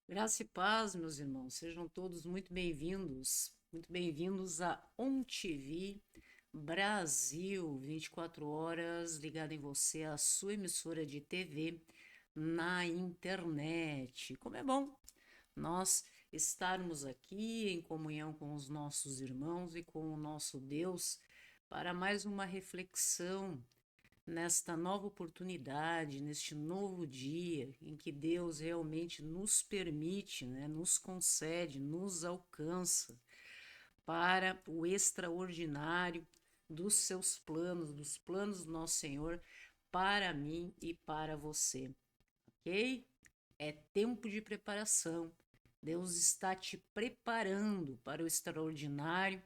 Graça e paz, meus irmãos, sejam todos muito bem-vindos a ONTV Brasil, 24 horas ligado em você, a sua emissora de TV na internet. Como é bom nós estarmos aqui em comunhão com os nossos irmãos e com o nosso Deus para mais uma reflexão nesta nova oportunidade, neste novo dia em que Deus realmente nos permite, né, nos concede, nos alcança para o extraordinário dos seus planos, dos planos do nosso Senhor para mim e para você, ok? É tempo de preparação. Deus está te preparando para o extraordinário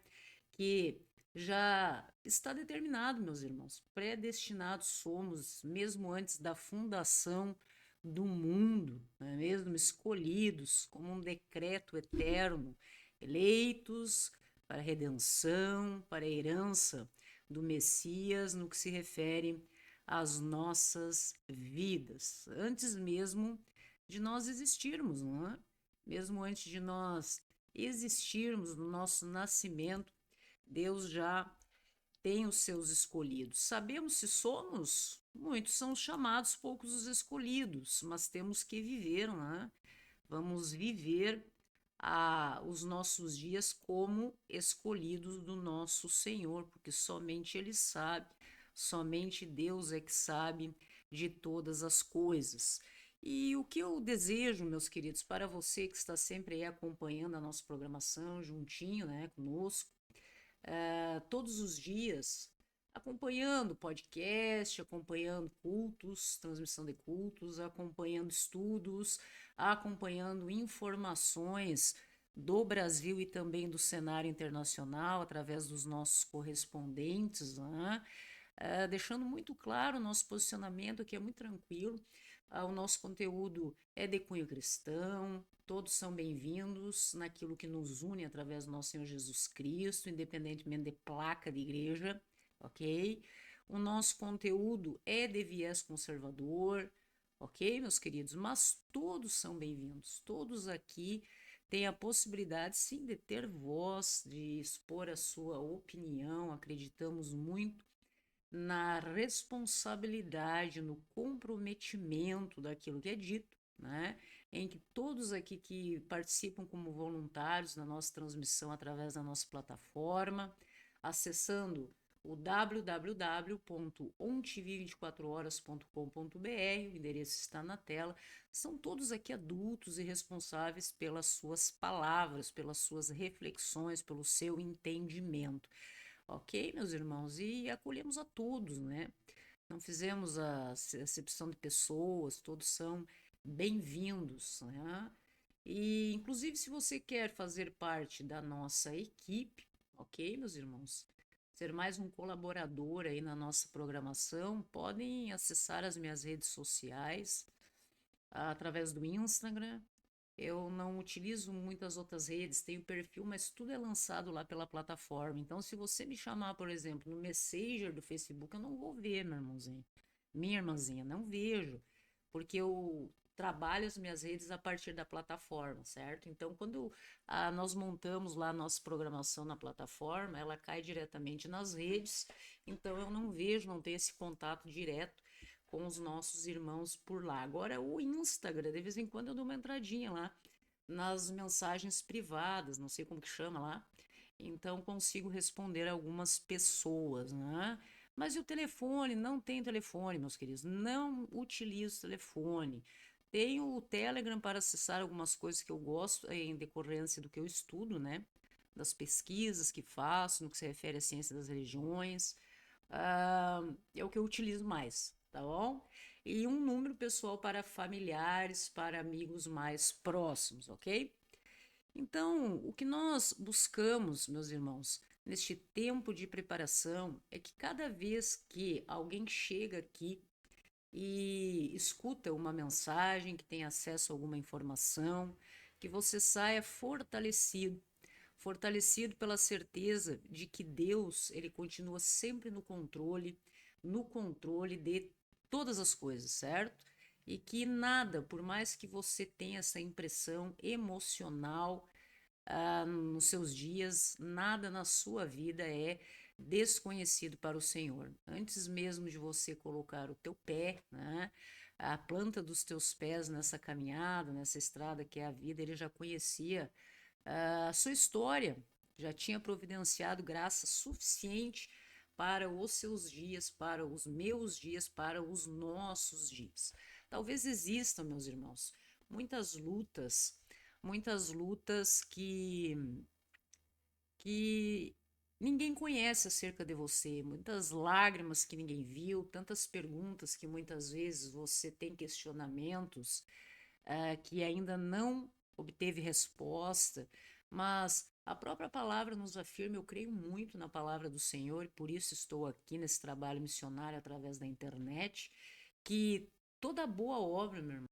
que já está determinado, meus irmãos. Predestinados somos, mesmo antes da fundação do mundo, não é mesmo? Escolhidos como um decreto eterno, eleitos para a redenção, para a herança do Messias, no que se refere às nossas vidas, antes mesmo de nós existirmos, não é? Mesmo antes de nós existirmos no nosso nascimento, Deus já tem os seus escolhidos. Sabemos se somos? Muitos são os chamados, poucos os escolhidos, mas temos que viver, né? Vamos viver os nossos dias como escolhidos do nosso Senhor, porque somente Ele sabe, somente Deus é que sabe de todas as coisas. E o que eu desejo, meus queridos, para você que está sempre aí acompanhando a nossa programação juntinho, né, conosco, todos os dias, acompanhando podcast, acompanhando cultos, transmissão de cultos, acompanhando estudos, acompanhando informações do Brasil e também do cenário internacional através dos nossos correspondentes, né? Deixando muito claro o nosso posicionamento, que é muito tranquilo. O nosso conteúdo é de cunho cristão, todos são bem-vindos naquilo que nos une através do nosso Senhor Jesus Cristo, independentemente de placa de igreja, ok? O nosso conteúdo é de viés conservador, ok, meus queridos? Mas todos são bem-vindos, todos aqui têm a possibilidade, sim, de ter voz, de expor a sua opinião. Acreditamos muito na responsabilidade, no comprometimento daquilo que é dito, né? Em que todos aqui que participam como voluntários na nossa transmissão através da nossa plataforma, acessando o www.ontv24horas.com.br, o endereço está na tela, são todos aqui adultos e responsáveis pelas suas palavras, pelas suas reflexões, pelo seu entendimento. Ok, meus irmãos, e acolhemos a todos, né? Não fizemos a acepção de pessoas, todos são bem-vindos, né? E, inclusive, se você quer fazer parte da nossa equipe, ok, meus irmãos? Ser mais um colaborador aí na nossa programação, podem acessar as minhas redes sociais através do Instagram. Eu não utilizo muitas outras redes, tenho perfil, mas tudo é lançado lá pela plataforma. Então, se você me chamar, por exemplo, no Messenger do Facebook, eu não vou ver, meu irmãozinho. Minha irmãzinha, não vejo, porque eu trabalho as minhas redes a partir da plataforma, certo? Então, quando nós montamos lá a nossa programação na plataforma, ela cai diretamente nas redes, então eu não vejo, não tenho esse contato direto com os nossos irmãos por lá. Agora, o Instagram, de vez em quando eu dou uma entradinha lá nas mensagens privadas, não sei como que chama lá, então consigo responder algumas pessoas, né? Mas e o telefone? Não tem telefone, meus queridos, não utilizo telefone. Tenho o Telegram para acessar algumas coisas que eu gosto em decorrência do que eu estudo, né? Das pesquisas que faço no que se refere à ciência das religiões. É o que eu utilizo mais, tá bom? E um número pessoal para familiares, para amigos mais próximos, ok? Então, o que nós buscamos, meus irmãos, neste tempo de preparação, é que cada vez que alguém chega aqui e escuta uma mensagem, que tem acesso a alguma informação, que você saia fortalecido, fortalecido pela certeza de que Deus, ele continua sempre no controle de todas as coisas, certo? e que nada, por mais que você tenha essa impressão emocional nos seus dias, nada na sua vida é desconhecido para o Senhor. Antes mesmo de você colocar o teu pé, né, a planta dos teus pés nessa caminhada, nessa estrada que é a vida, ele já conhecia a sua história, já tinha providenciado graça suficiente para os seus dias, para os meus dias, para os nossos dias. Talvez existam, meus irmãos, muitas lutas, muitas lutas que ninguém conhece acerca de você, muitas lágrimas que ninguém viu, tantas perguntas que muitas vezes você tem questionamentos que ainda não obteve resposta, mas a própria palavra nos afirma, eu creio muito na palavra do Senhor, e por isso estou aqui nesse trabalho missionário através da internet, que toda boa obra, meu irmão,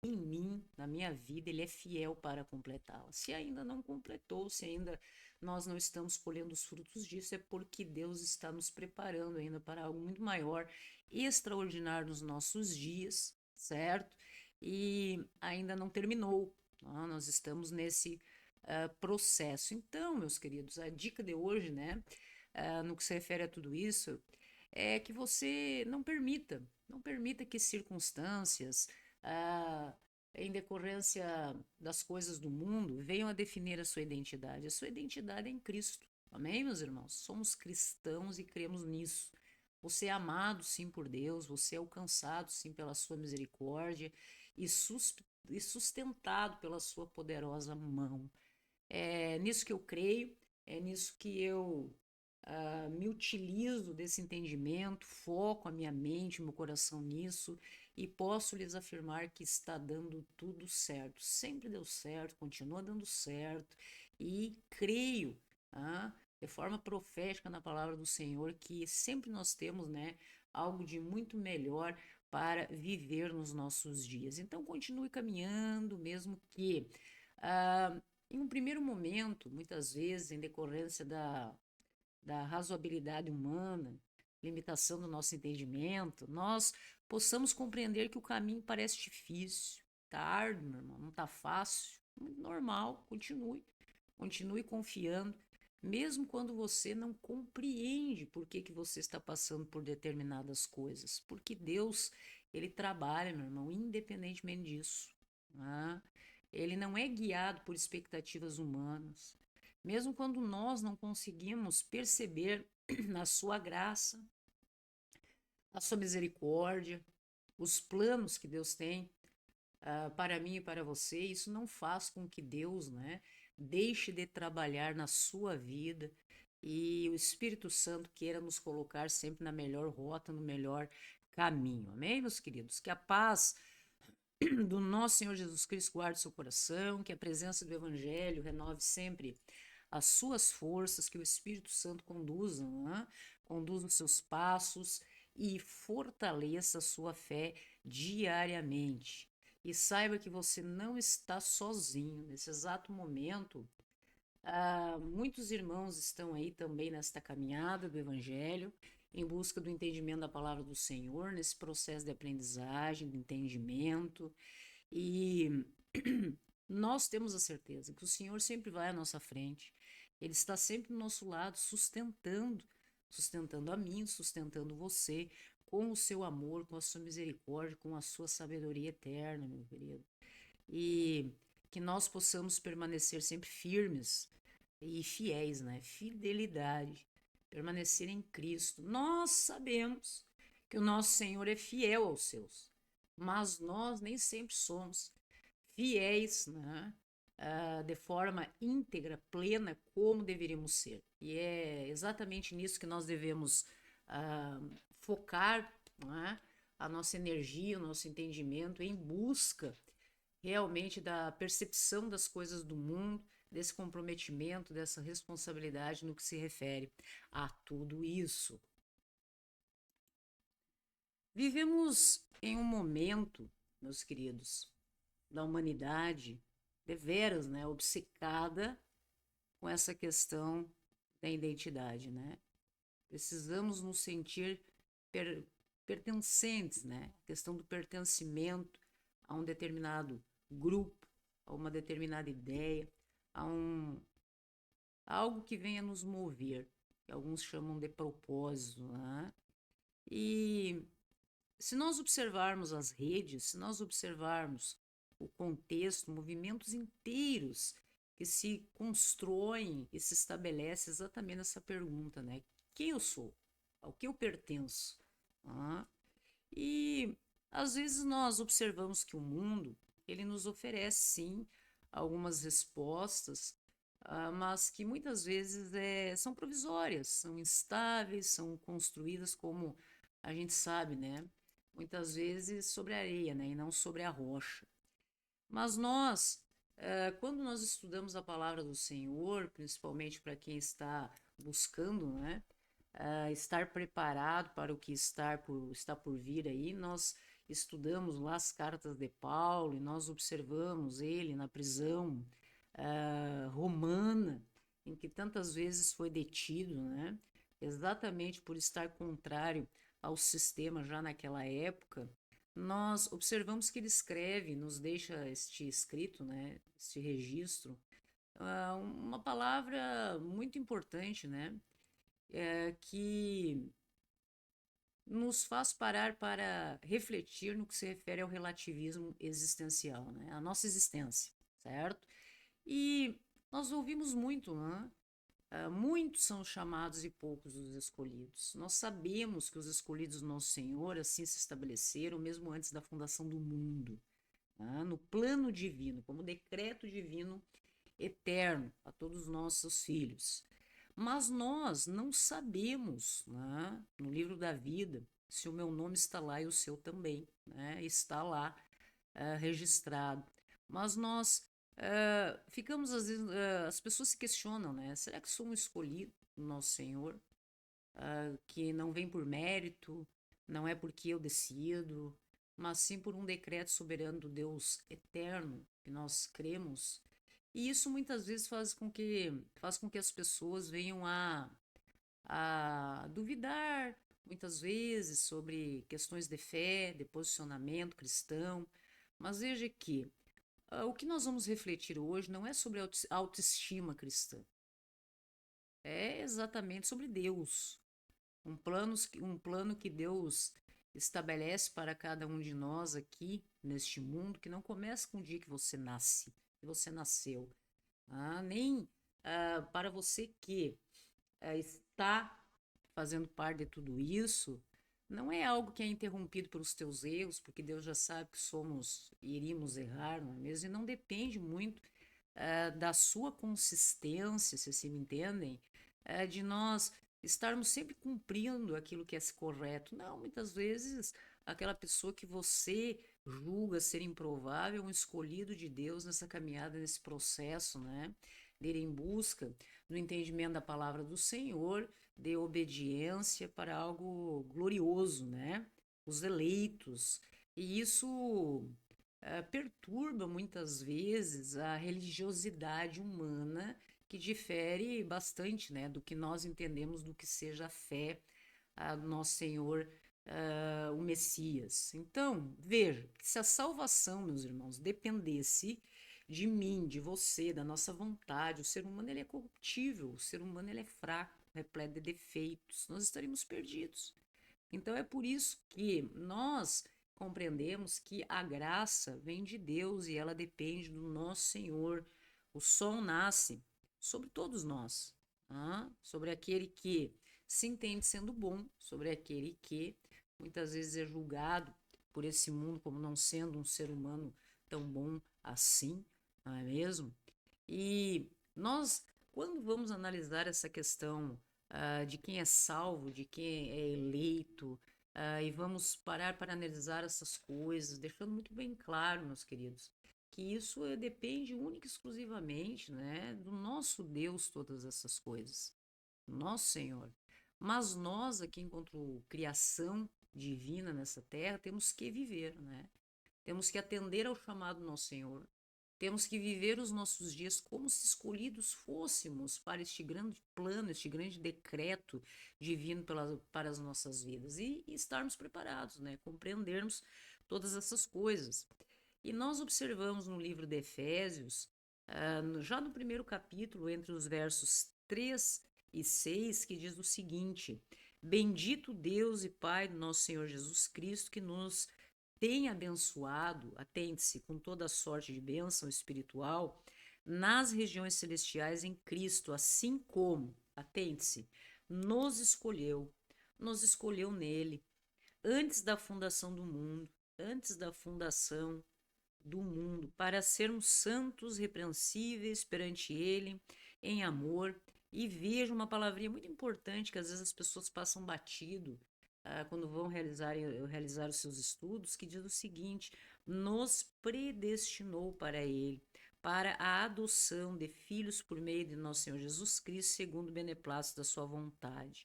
em mim, na minha vida, ele é fiel para completá-la. Se ainda não completou, se ainda nós não estamos colhendo os frutos disso, é porque Deus está nos preparando ainda para algo muito maior, extraordinário nos nossos dias, certo? E ainda não terminou. Nós estamos nesse processo. Então, meus queridos, a dica de hoje, né, no que se refere a tudo isso, é que você não permita que circunstâncias, ah, em decorrência das coisas do mundo, venham a definir a sua identidade. A sua identidade é em Cristo. Amém, meus irmãos? Somos cristãos e cremos nisso. Você é amado, sim, por Deus, você é alcançado, sim, pela sua misericórdia e, e sustentado pela sua poderosa mão. É nisso que eu creio, é nisso que eu me utilizo desse entendimento, foco a minha mente, meu coração nisso e posso lhes afirmar que está dando tudo certo. Sempre deu certo, continua dando certo e creio, de forma profética na palavra do Senhor que sempre nós temos, né, algo de muito melhor para viver nos nossos dias. Então continue caminhando, mesmo que ah, em um primeiro momento, muitas vezes, em decorrência da razoabilidade humana, limitação do nosso entendimento, nós possamos compreender que o caminho parece difícil, tá árduo, meu irmão, não tá fácil, muito normal, continue confiando, mesmo quando você não compreende por que você está passando por determinadas coisas, porque Deus, ele trabalha, meu irmão, independentemente disso, né? Ele não é guiado por expectativas humanas. Mesmo quando nós não conseguimos perceber a sua graça, a sua misericórdia, os planos que Deus tem para mim e para você, isso não faz com que Deus, né, deixe de trabalhar na sua vida e o Espírito Santo queira nos colocar sempre na melhor rota, no melhor caminho. Amém, meus queridos? Que a paz do nosso Senhor Jesus Cristo guarde seu coração, que a presença do Evangelho renove sempre as suas forças, que o Espírito Santo conduza, né? Conduza os seus passos e fortaleça a sua fé diariamente. E saiba que você não está sozinho. Nesse exato momento, muitos irmãos estão aí também nesta caminhada do Evangelho, em busca do entendimento da palavra do Senhor, nesse processo de aprendizagem, de entendimento. E nós temos a certeza que o Senhor sempre vai à nossa frente. Ele está sempre do nosso lado, sustentando a mim, sustentando você, com o seu amor, com a sua misericórdia, com a sua sabedoria eterna, meu querido. E que nós possamos permanecer sempre firmes e fiéis, né? Fidelidade, permanecer em Cristo. Nós sabemos que o nosso Senhor é fiel aos seus, mas nós nem sempre somos fiéis, né? De forma íntegra, plena, como deveríamos ser. E é exatamente nisso que nós devemos focar, né, a nossa energia, o nosso entendimento em busca realmente da percepção das coisas do mundo, desse comprometimento, dessa responsabilidade no que se refere a tudo isso. Vivemos em um momento, meus queridos, da humanidade deveras, né, obcecada com essa questão da identidade, né? Precisamos nos sentir pertencentes, né? A questão do pertencimento a um determinado grupo, a uma determinada ideia, a algo que venha nos mover, que alguns chamam de propósito, né? E se nós observarmos as redes, se nós observarmos o contexto, movimentos inteiros que se constroem e se estabelece exatamente essa pergunta, né? Quem eu sou? Ao que eu pertenço? Ah, e às vezes nós observamos que o mundo, ele nos oferece sim algumas respostas, mas que muitas vezes são provisórias, são instáveis, são construídas como a gente sabe, né? Muitas vezes sobre a areia, né? E não sobre a rocha. Mas nós, quando nós estudamos a palavra do Senhor, principalmente para quem está buscando, né? Estar preparado para o que está por vir aí, nós estudamos lá as cartas de Paulo e nós observamos ele na prisão romana, em que tantas vezes foi detido, né? Exatamente por estar contrário ao sistema já naquela época. Nós observamos que ele escreve, nos deixa este escrito, né? Este registro, uma palavra muito importante, né? Que nos faz parar para refletir no que se refere ao relativismo existencial, né? A nossa existência, certo? E nós ouvimos muito, né? Muitos são os chamados e poucos os escolhidos. Nós sabemos que os escolhidos do nosso Senhor assim se estabeleceram mesmo antes da fundação do mundo, né? No plano divino, como decreto divino eterno a todos os nossos filhos. Mas nós não sabemos, né, no livro da vida, se o meu nome está lá e o seu também, né, está lá registrado. Mas nós ficamos, às vezes, as pessoas se questionam, né, será que sou um escolhido do nosso Senhor, que não vem por mérito, não é porque eu decido, mas sim por um decreto soberano do Deus eterno que nós cremos. E isso muitas vezes faz com que as pessoas venham a duvidar, muitas vezes, sobre questões de fé, de posicionamento cristão. Mas veja que o que nós vamos refletir hoje não é sobre autoestima cristã, é exatamente sobre Deus. Um plano que Deus estabelece para cada um de nós aqui neste mundo, que não começa com o dia que você nasceu. Nem para você que está fazendo parte de tudo isso, não é algo que é interrompido pelos teus erros, porque Deus já sabe que somos e iríamos errar, não é mesmo? E não depende muito da sua consistência, se assim me entendem, de nós estarmos sempre cumprindo aquilo que é correto. Não, muitas vezes aquela pessoa que você julga ser improvável, um escolhido de Deus nessa caminhada, nesse processo, né? De ir em busca do entendimento da palavra do Senhor, de obediência para algo glorioso, né? Os eleitos. E isso perturba muitas vezes a religiosidade humana, que difere bastante, né, do que nós entendemos do que seja a fé do nosso Senhor, o Messias. Então, veja, se a salvação, meus irmãos, dependesse de mim, de você, da nossa vontade, o ser humano ele é corruptível, o ser humano ele é fraco, repleto de defeitos, nós estaríamos perdidos. Então é por isso que nós compreendemos que a graça vem de Deus e ela depende do nosso Senhor. O sol nasce sobre todos nós, sobre aquele que se entende sendo bom, sobre aquele que muitas vezes é julgado por esse mundo como não sendo um ser humano tão bom assim, não é mesmo? E nós, quando vamos analisar essa questão de quem é salvo, de quem é eleito, e vamos parar para analisar essas coisas, deixando muito bem claro, meus queridos, que isso depende única e exclusivamente, né, do nosso Deus, todas essas coisas, nosso Senhor. Mas nós, aqui enquanto criação divina nessa terra, temos que viver, né? Temos que atender ao chamado do nosso Senhor, Temos que viver os nossos dias como se escolhidos fôssemos para este grande plano, este grande decreto divino para as nossas vidas e estarmos preparados, né? Compreendermos todas essas coisas. E nós observamos no livro de Efésios, já no primeiro capítulo, entre os versos 3 e 6, que diz o seguinte: Bendito Deus e Pai do nosso Senhor Jesus Cristo, que nos tem abençoado, atente-se, com toda sorte de bênção espiritual nas regiões celestiais em Cristo, assim como, atente-se, nos nos escolheu nele, antes da fundação do mundo, antes da fundação do mundo, para sermos santos, repreensíveis perante Ele, em amor. E veja uma palavrinha muito importante que às vezes as pessoas passam batido quando vão realizar os seus estudos, que diz o seguinte: nos predestinou para Ele, para a adoção de filhos por meio de nosso Senhor Jesus Cristo, segundo o beneplácito da sua vontade.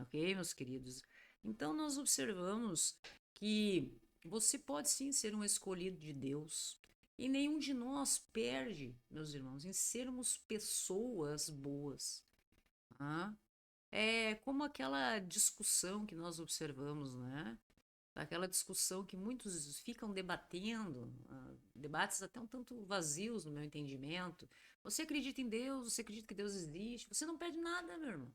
Ok, meus queridos? Então, nós observamos que você pode sim ser um escolhido de Deus. E nenhum de nós perde, meus irmãos, em sermos pessoas boas. Tá? É como aquela discussão que nós observamos, né? Aquela discussão que muitos ficam debatendo, debates até um tanto vazios no meu entendimento. Você acredita em Deus? Você acredita que Deus existe? Você não perde nada, meu irmão.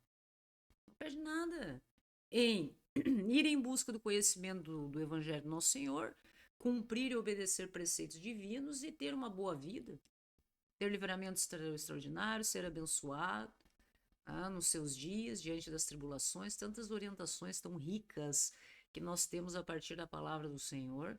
Não perde nada em ir em busca do conhecimento do Evangelho do Nosso Senhor, cumprir e obedecer preceitos divinos e ter uma boa vida, ter livramento extraordinário, ser abençoado nos seus dias, diante das tribulações, tantas orientações tão ricas que nós temos a partir da palavra do Senhor.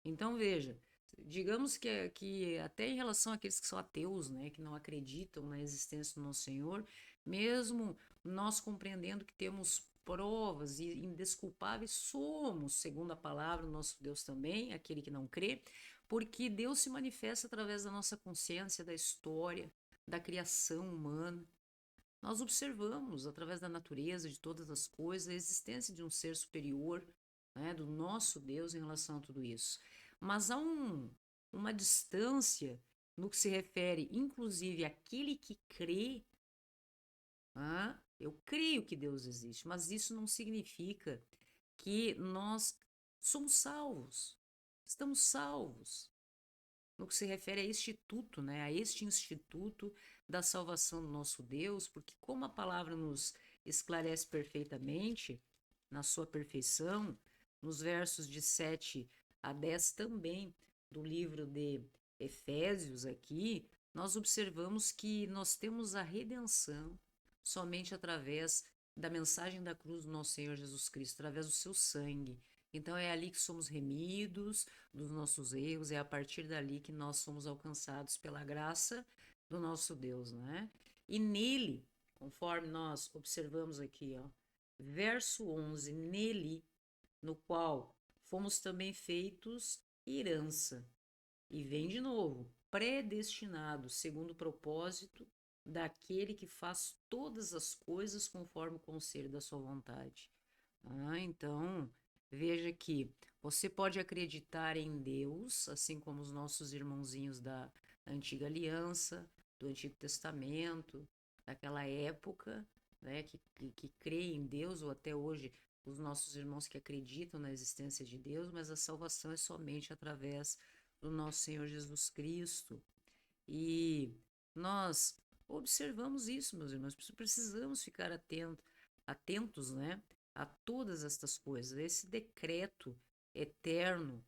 Então, veja, digamos que até em relação àqueles que são ateus, né, que não acreditam na existência do nosso Senhor, mesmo nós compreendendo que temos provas e indesculpáveis, somos, segundo a palavra do nosso Deus também, aquele que não crê, porque Deus se manifesta através da nossa consciência, da história, da criação humana. Nós observamos, através da natureza, de todas as coisas, a existência de um ser superior, né, do nosso Deus em relação a tudo isso. Mas há uma distância no que se refere, inclusive, àquele que crê. Eu creio que Deus existe, mas isso não significa que nós somos salvos. Estamos salvos no que se refere a instituto, né, a este instituto da salvação do nosso Deus, porque como a palavra nos esclarece perfeitamente, na sua perfeição, nos versos de 7 a 10 também do livro de Efésios aqui, nós observamos que nós temos a redenção somente através da mensagem da cruz do nosso Senhor Jesus Cristo, através do seu sangue. Então é ali que somos remidos dos nossos erros, é a partir dali que nós somos alcançados pela graça do nosso Deus, né? E nele, conforme nós observamos aqui, ó, verso 11, nele, no qual fomos também feitos herança. E vem de novo, predestinado, segundo o propósito daquele que faz todas as coisas conforme o conselho da sua vontade. Então, veja que você pode acreditar em Deus, assim como os nossos irmãozinhos da antiga aliança, do Antigo Testamento, daquela época, né, que creem em Deus, ou até hoje os nossos irmãos que acreditam na existência de Deus, mas a salvação é somente através do nosso Senhor Jesus Cristo. E nós observamos isso, meus irmãos, precisamos ficar atentos, né, a todas estas coisas, esse decreto eterno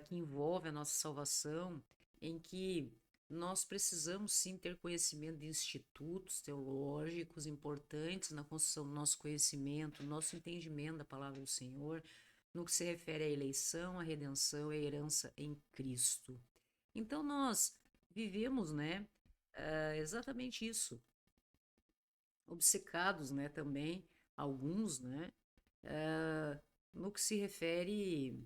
que envolve a nossa salvação, em que nós precisamos sim ter conhecimento de institutos teológicos importantes na construção do nosso conhecimento, nosso entendimento da palavra do Senhor, no que se refere à eleição, à redenção e à herança em Cristo. Então nós vivemos, né, exatamente isso, obcecados, né, também, alguns, né, no que se refere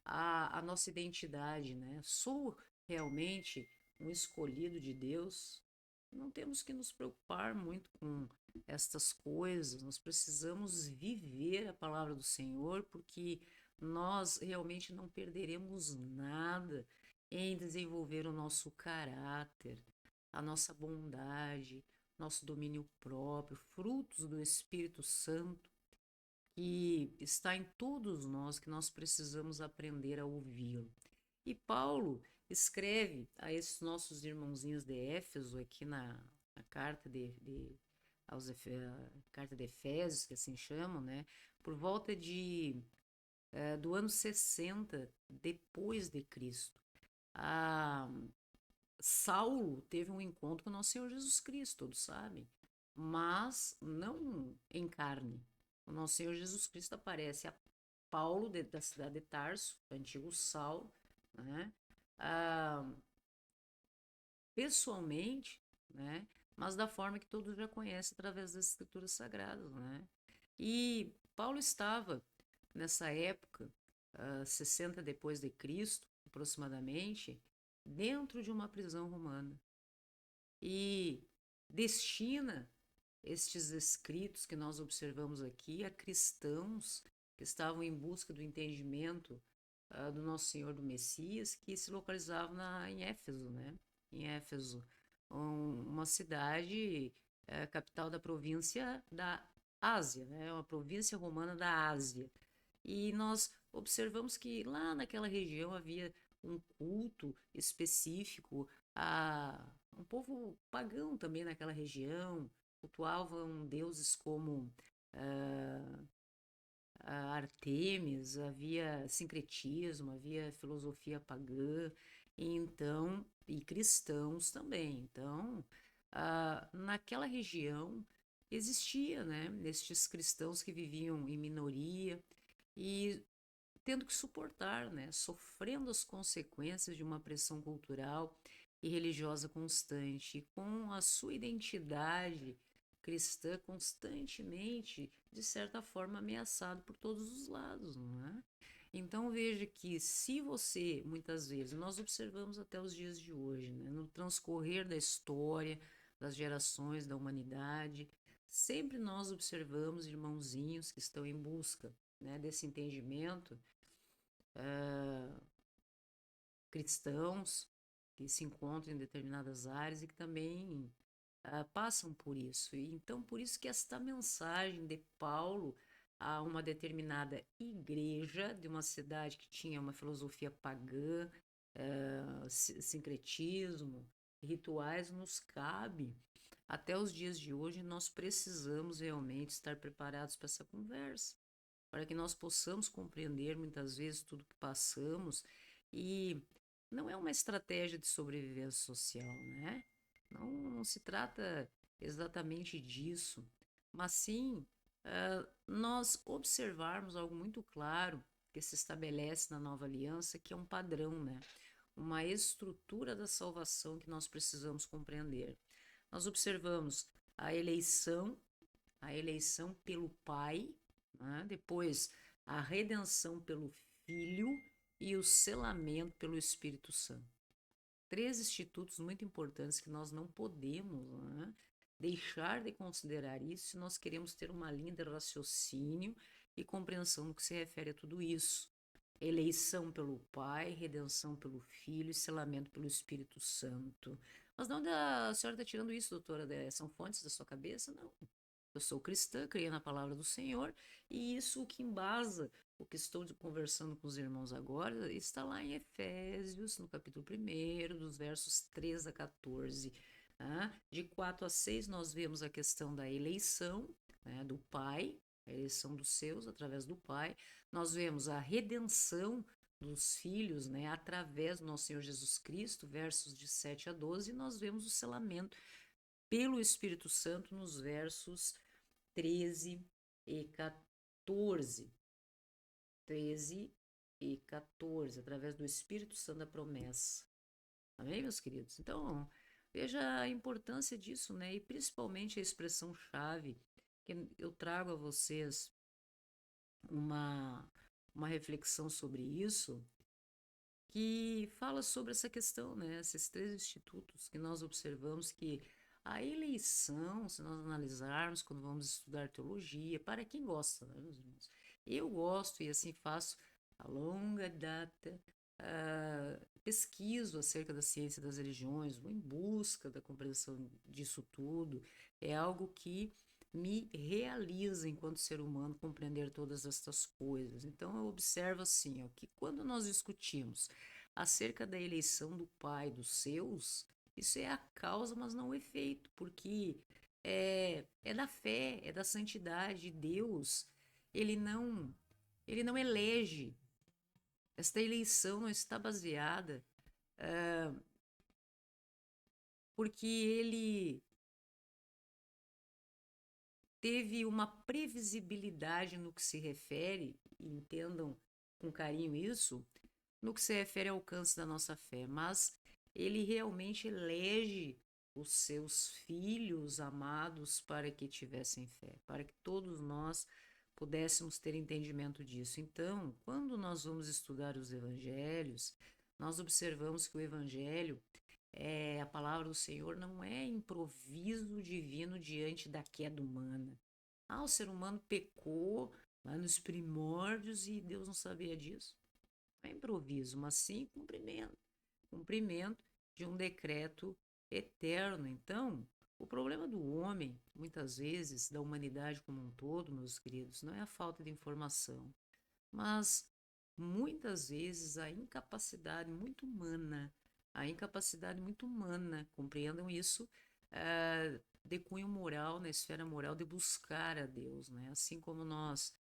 à nossa identidade, né? Sou realmente um escolhido de Deus? Não temos que nos preocupar muito com estas coisas, nós precisamos viver a palavra do Senhor, porque nós realmente não perderemos nada em desenvolver o nosso caráter, a nossa bondade, nosso domínio próprio, frutos do Espírito Santo que está em todos nós, que nós precisamos aprender a ouvi-lo. E Paulo escreve a esses nossos irmãozinhos de Éfeso, aqui na carta carta de Efésios, que assim chamam, né? Por volta do ano 60 depois de Cristo. A Saulo teve um encontro com o nosso Senhor Jesus Cristo, todos sabem, mas não em carne. O nosso Senhor Jesus Cristo aparece a Paulo da cidade de Tarso, antigo Saulo, né? Ah, pessoalmente, né? Mas da forma que todos já conhecem através das Escrituras Sagradas, né? E Paulo estava nessa época, 60 depois de Cristo, aproximadamente, dentro de uma prisão romana e destina estes escritos que nós observamos aqui a cristãos que estavam em busca do entendimento do Nosso Senhor do Messias, que se localizavam em Éfeso, né? Em Éfeso, uma cidade capital da província da Ásia, né? Uma província romana da Ásia. E nós observamos que lá naquela região havia um culto específico a um povo pagão também naquela região, cultuavam deuses como ah, a Artemis, havia sincretismo, havia filosofia pagã, então, e cristãos também. Então, naquela região existia, né, estes cristãos que viviam em minoria e tendo que suportar, né, sofrendo as consequências de uma pressão cultural e religiosa constante, com a sua identidade cristã constantemente, de certa forma, ameaçado por todos os lados, não é? Então veja que se você, muitas vezes, nós observamos até os dias de hoje, né, no transcorrer da história, das gerações da humanidade, sempre nós observamos irmãozinhos que estão em busca, né, desse entendimento, cristãos que se encontram em determinadas áreas e que também passam por isso. E então, por isso que esta mensagem de Paulo a uma determinada igreja de uma cidade que tinha uma filosofia pagã, sincretismo, rituais, nos cabe. Até os dias de hoje, nós precisamos realmente estar preparados para essa conversa, para que nós possamos compreender muitas vezes tudo que passamos e não é uma estratégia de sobrevivência social, né? Não se trata exatamente disso, mas sim nós observarmos algo muito claro que se estabelece na nova aliança, que é um padrão, né? Uma estrutura da salvação que nós precisamos compreender. Nós observamos a eleição, a eleição pelo Pai, né? Depois a redenção pelo Filho e o selamento pelo Espírito Santo. Três institutos muito importantes que nós não podemos, né, deixar de considerar isso se nós queremos ter uma linha de raciocínio e compreensão no que se refere a tudo isso. Eleição pelo Pai, redenção pelo Filho e selamento pelo Espírito Santo. Mas de onde a senhora está tirando isso, doutora? São fontes da sua cabeça? Não. Eu sou cristã, criei na palavra do Senhor, e isso que embasa o que estou conversando com os irmãos agora está lá em Efésios, no capítulo 1, dos versos 3 a 14. De 4 a 6, nós vemos a questão da eleição, né, do Pai, a eleição dos seus através do Pai. Nós vemos a redenção dos filhos, né, através do nosso Senhor Jesus Cristo, versos de 7 a 12, e nós vemos o selamento pelo Espírito Santo nos versos 13 e 14. 13 e 14, através do Espírito Santo da promessa. Amém, meus queridos? Então, veja a importância disso, né? E principalmente a expressão-chave, que eu trago a vocês uma, uma reflexão sobre isso, que fala sobre essa questão, né? Esses três institutos que nós observamos que a eleição, se nós analisarmos quando vamos estudar teologia, para quem gosta, né, meus irmãos? Eu gosto e assim faço a longa data, pesquiso acerca da ciência das religiões, vou em busca da compreensão disso tudo. É algo que me realiza enquanto ser humano compreender todas estas coisas. Então eu observo assim, ó, que quando nós discutimos acerca da eleição do pai dos seus, isso é a causa, mas não o efeito, porque é da fé, é da santidade. Deus, ele não, ele não elege. Esta eleição não está baseada porque ele teve uma previsibilidade no que se refere, e entendam com carinho isso, no que se refere ao alcance da nossa fé, mas ele realmente elege os seus filhos amados para que tivessem fé, para que todos nós pudéssemos ter entendimento disso. Então, quando nós vamos estudar os evangelhos, nós observamos que o evangelho a palavra do Senhor não é improviso divino diante da queda humana. Ah, o ser humano pecou lá nos primórdios e Deus não sabia disso. Não é improviso, mas sim cumprimento. Cumprimento de um decreto eterno. Então, o problema do homem, muitas vezes, da humanidade como um todo, meus queridos, não é a falta de informação, mas muitas vezes a incapacidade muito humana, compreendam isso, de cunho moral, na esfera moral, de buscar a Deus, né? Assim como nós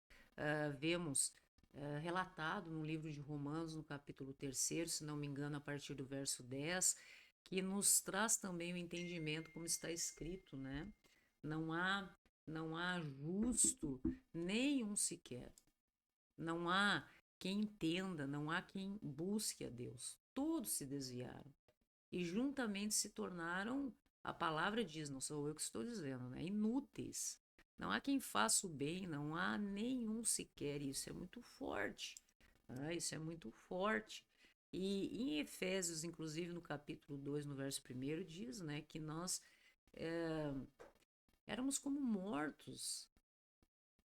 vemos relatado no livro de Romanos, no capítulo 3º, se não me engano, a partir do verso 10, que nos traz também o entendimento, como está escrito, né? Não há, não há justo nenhum sequer. Não há quem entenda, não há quem busque a Deus. Todos se desviaram e juntamente se tornaram, a palavra diz, não sou eu que estou dizendo, né? Inúteis. Não há quem faça o bem, não há nenhum sequer. Isso é muito forte. Isso é muito forte. E em Efésios, inclusive no capítulo 2, no verso 1, diz, né, que nós é, éramos como mortos,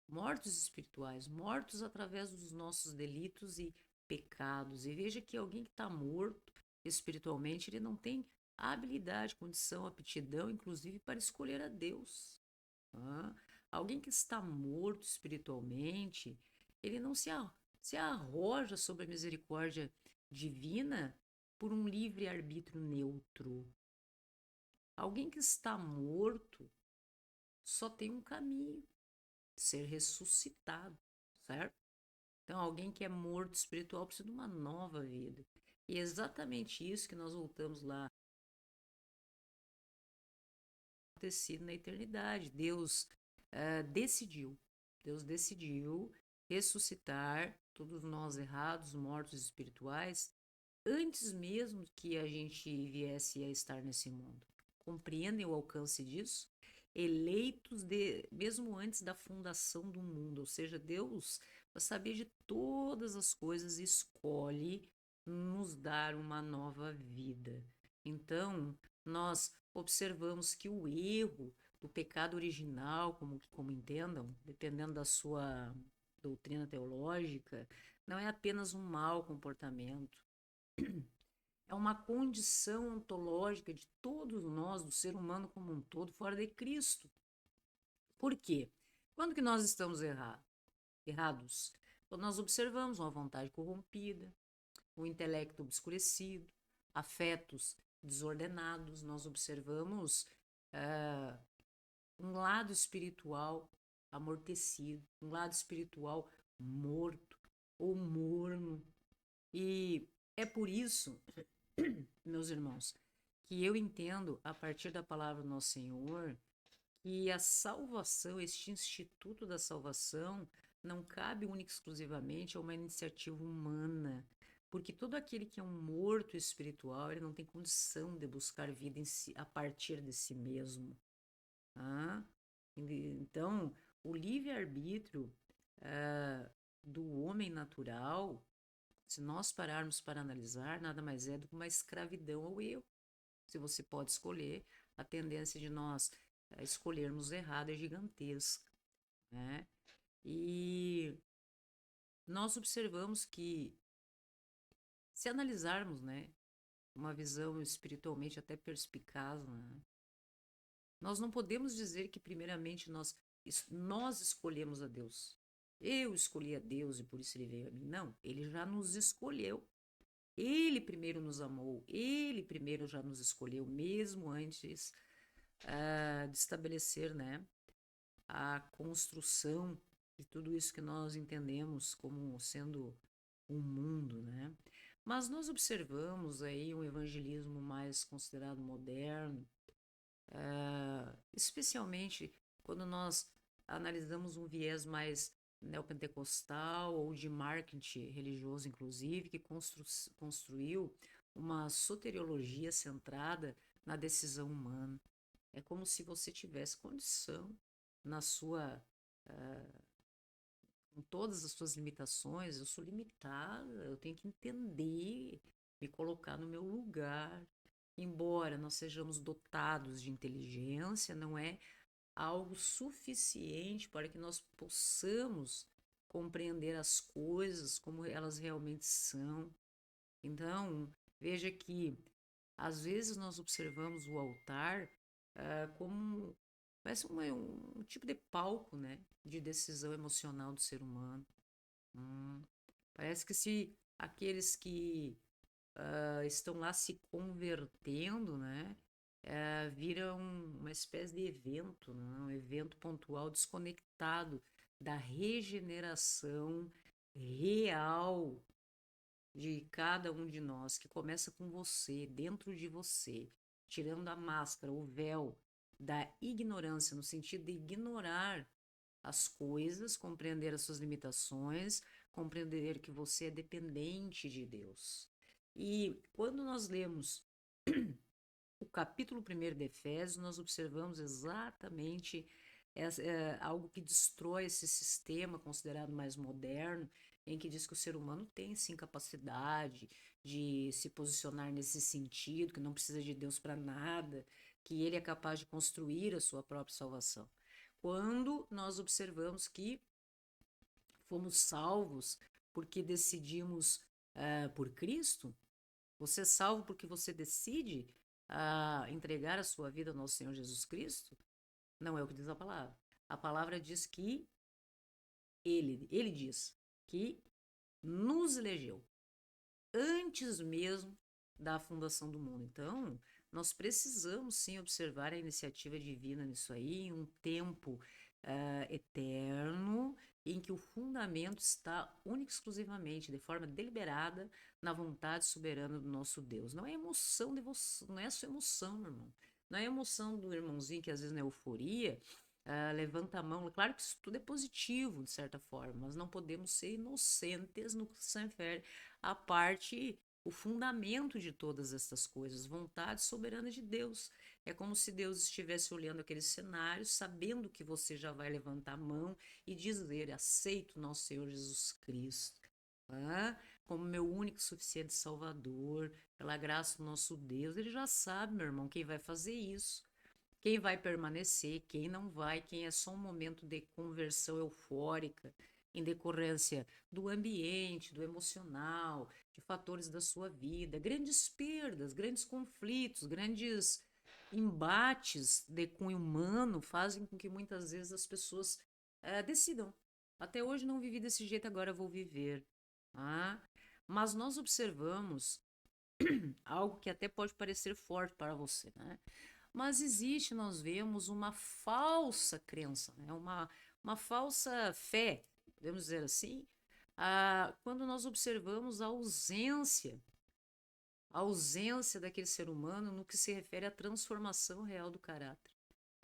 mortos espirituais, mortos através dos nossos delitos e pecados. E veja que alguém que está morto espiritualmente, ele não tem habilidade, condição, aptidão, inclusive para escolher a Deus. Tá? Alguém que está morto espiritualmente, ele não se arroja sobre a misericórdia divina por um livre-arbítrio neutro. Alguém que está morto só tem um caminho: ser ressuscitado, certo? Então, alguém que é morto espiritual precisa de uma nova vida. E é exatamente isso que nós voltamos lá acontecido na eternidade. Decidiu, Deus decidiu ressuscitar todos nós errados, mortos espirituais, antes mesmo que a gente viesse a estar nesse mundo. Compreendem o alcance disso? Eleitos mesmo antes da fundação do mundo, ou seja, Deus sabia de todas as coisas e escolhe nos dar uma nova vida. Então, nós observamos que o erro do pecado original, como entendam, dependendo da sua doutrina teológica, não é apenas um mau comportamento, é uma condição ontológica de todos nós, do ser humano como um todo, fora de Cristo. Por quê? Quando que nós estamos errados? Quando nós observamos uma vontade corrompida, um intelecto obscurecido, afetos desordenados, nós observamos ah, um lado espiritual amortecido, um lado espiritual morto ou morno. E é por isso, meus irmãos, que eu entendo, a partir da palavra do nosso Senhor, que a salvação, este instituto da salvação, não cabe única e exclusivamente a uma iniciativa humana, porque todo aquele que é um morto espiritual, ele não tem condição de buscar vida em si, a partir de si mesmo. Tá? Então, o livre-arbítrio do homem natural, se nós pararmos para analisar, nada mais é do que uma escravidão ao erro. Se você pode escolher, a tendência de nós escolhermos errado é gigantesca, né? E nós observamos que Se analisarmos, né, uma visão espiritualmente até perspicaz, né, nós não podemos dizer que primeiramente nós escolhemos a Deus. Eu escolhi a Deus e por isso ele veio a mim. Não, ele já nos escolheu. Ele primeiro nos amou, ele primeiro já nos escolheu, mesmo antes de estabelecer, né, a construção de tudo isso que nós entendemos como sendo um mundo, né? Mas nós observamos aí um evangelismo mais considerado moderno, especialmente quando nós analisamos um viés mais neopentecostal ou de marketing religioso, inclusive, que construiu uma soteriologia centrada na decisão humana. É como se você tivesse condição na sua, com todas as suas limitações, eu sou limitada, eu tenho que entender, me colocar no meu lugar. Embora nós sejamos dotados de inteligência, não é algo suficiente para que nós possamos compreender as coisas como elas realmente são. Então, veja que às vezes nós observamos o altar como parece um tipo de palco, né, de decisão emocional do ser humano. Hum, Parece que se aqueles que estão lá se convertendo, né, vira uma espécie de evento, né, um evento pontual desconectado da regeneração real de cada um de nós, que começa com você, dentro de você, tirando a máscara, o véu da ignorância, no sentido de ignorar as coisas, compreender as suas limitações, compreender que você é dependente de Deus. E quando nós lemos o capítulo 1 de Efésios, nós observamos exatamente algo que destrói esse sistema considerado mais moderno, em que diz que o ser humano tem sim capacidade de se posicionar nesse sentido, que não precisa de Deus para nada, que ele é capaz de construir a sua própria salvação. Quando nós observamos que fomos salvos porque decidimos por Cristo, você é salvo porque você decide entregar a sua vida ao nosso Senhor Jesus Cristo? Não é o que diz a palavra. A palavra diz que ele diz que nos elegeu antes mesmo da fundação do mundo. Então, nós precisamos sim observar a iniciativa divina nisso aí, um tempo eterno, em que o fundamento está única e exclusivamente, de forma deliberada, na vontade soberana do nosso Deus. Não é emoção de você, não é a sua emoção, meu irmão. Não é a emoção do irmãozinho que às vezes na euforia levanta a mão. Claro que isso tudo é positivo, de certa forma, mas não podemos ser inocentes no que se refere à parte, o fundamento de todas essas coisas, vontade soberana de Deus. É como se Deus estivesse olhando aquele cenário, sabendo que você já vai levantar a mão e dizer: aceito nosso Senhor Jesus Cristo, como meu único e suficiente Salvador, pela graça do nosso Deus. Ele já sabe, meu irmão, quem vai fazer isso. Quem vai permanecer, quem não vai, quem é só um momento de conversão eufórica, em decorrência do ambiente, do emocional, de fatores da sua vida, grandes perdas, grandes conflitos, grandes embates de cunho humano fazem com que muitas vezes as pessoas decidam. Até hoje não vivi desse jeito, agora vou viver. Ah, mas nós observamos algo que até pode parecer forte para você, né? Mas existe, nós vemos uma falsa crença, né? Uma falsa fé, podemos dizer assim, quando nós observamos a ausência daquele ser humano no que se refere à transformação real do caráter.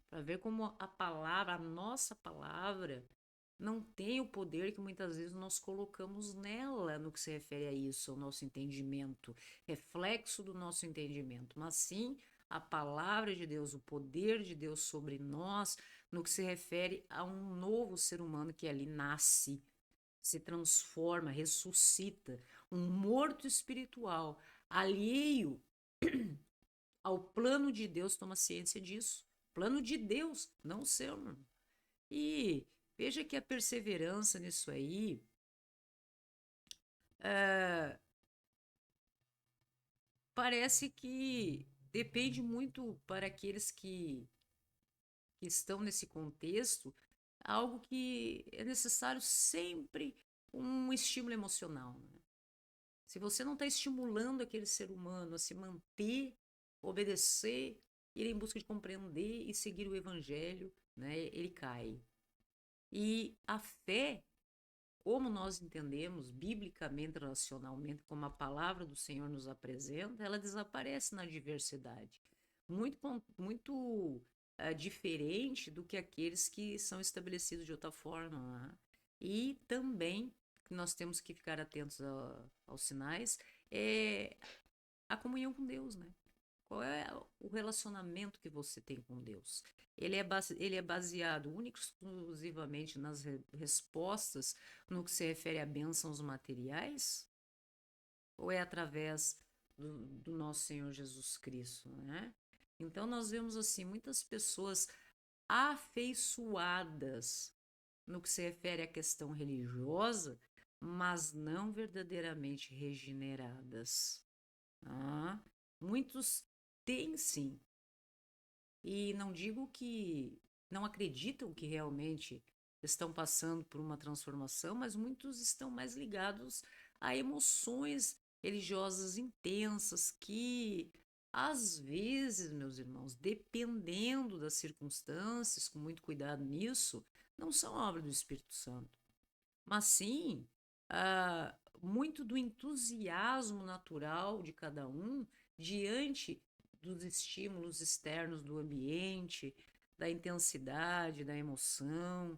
Para ver como a palavra, a nossa palavra, não tem o poder que muitas vezes nós colocamos nela no que se refere a isso, ao nosso entendimento, reflexo do nosso entendimento, mas sim a palavra de Deus, o poder de Deus sobre nós, no que se refere a um novo ser humano que ali nasce, se transforma, ressuscita, um morto espiritual, alheio ao plano de Deus, toma ciência disso. Plano de Deus, não o seu, irmão. E veja que a perseverança nisso aí parece que depende muito para aqueles que estão nesse contexto, algo que é necessário sempre um estímulo emocional, né? Se você não está estimulando aquele ser humano a se manter, obedecer, ir em busca de compreender e seguir o evangelho, né, ele cai. E a fé, como nós entendemos, biblicamente, racionalmente, como a palavra do Senhor nos apresenta, ela desaparece na adversidade. Muito diferente do que aqueles que são estabelecidos de outra forma, né? E também nós temos que ficar atentos aos sinais, é a comunhão com Deus, né? Qual é o relacionamento que você tem com Deus? Ele é baseado único e exclusivamente nas respostas no que se refere a bênçãos materiais? Ou é através do nosso Senhor Jesus Cristo, né? Então nós vemos assim muitas pessoas afeiçoadas no que se refere à questão religiosa, mas não verdadeiramente regeneradas. Ah, muitos têm sim, e não digo que não acreditam que realmente estão passando por uma transformação, mas muitos estão mais ligados a emoções religiosas intensas que, às vezes, meus irmãos, dependendo das circunstâncias, com muito cuidado nisso, não são obra do Espírito Santo, mas sim muito do entusiasmo natural de cada um diante dos estímulos externos do ambiente, da intensidade, da emoção.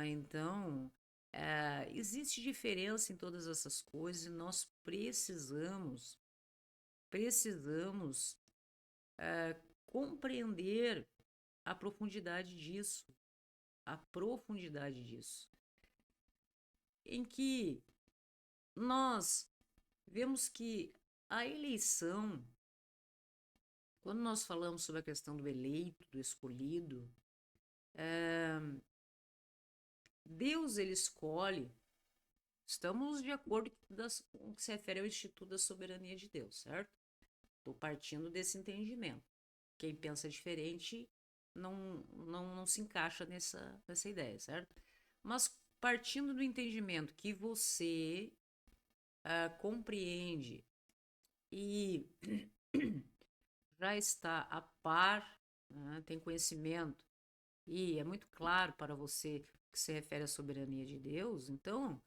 Então, existe diferença em todas essas coisas e nós precisamos compreender a profundidade disso, em que nós vemos que a eleição, quando nós falamos sobre a questão do eleito, do escolhido, Deus ele escolhe, estamos de acordo com o que se refere ao Instituto da Soberania de Deus, certo? Estou partindo desse entendimento. Quem pensa diferente não se encaixa nessa ideia, certo? Mas partindo do entendimento que você compreende e já está a par, né, tem conhecimento e é muito claro para você que se refere à soberania de Deus, então,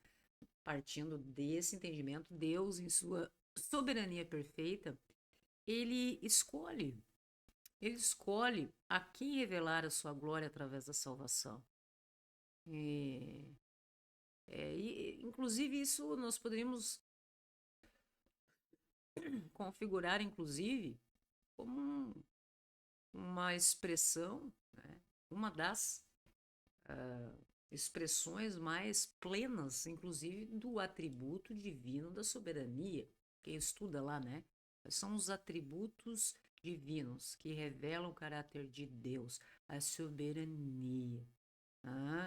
partindo desse entendimento, Deus, em sua soberania perfeita, ele escolhe a quem revelar a sua glória através da salvação. Inclusive, isso nós poderíamos configurar, inclusive, como uma expressão, né? Uma das expressões mais plenas, inclusive, do atributo divino da soberania. Quem estuda lá, né? São os atributos divinos que revelam o caráter de Deus, a soberania.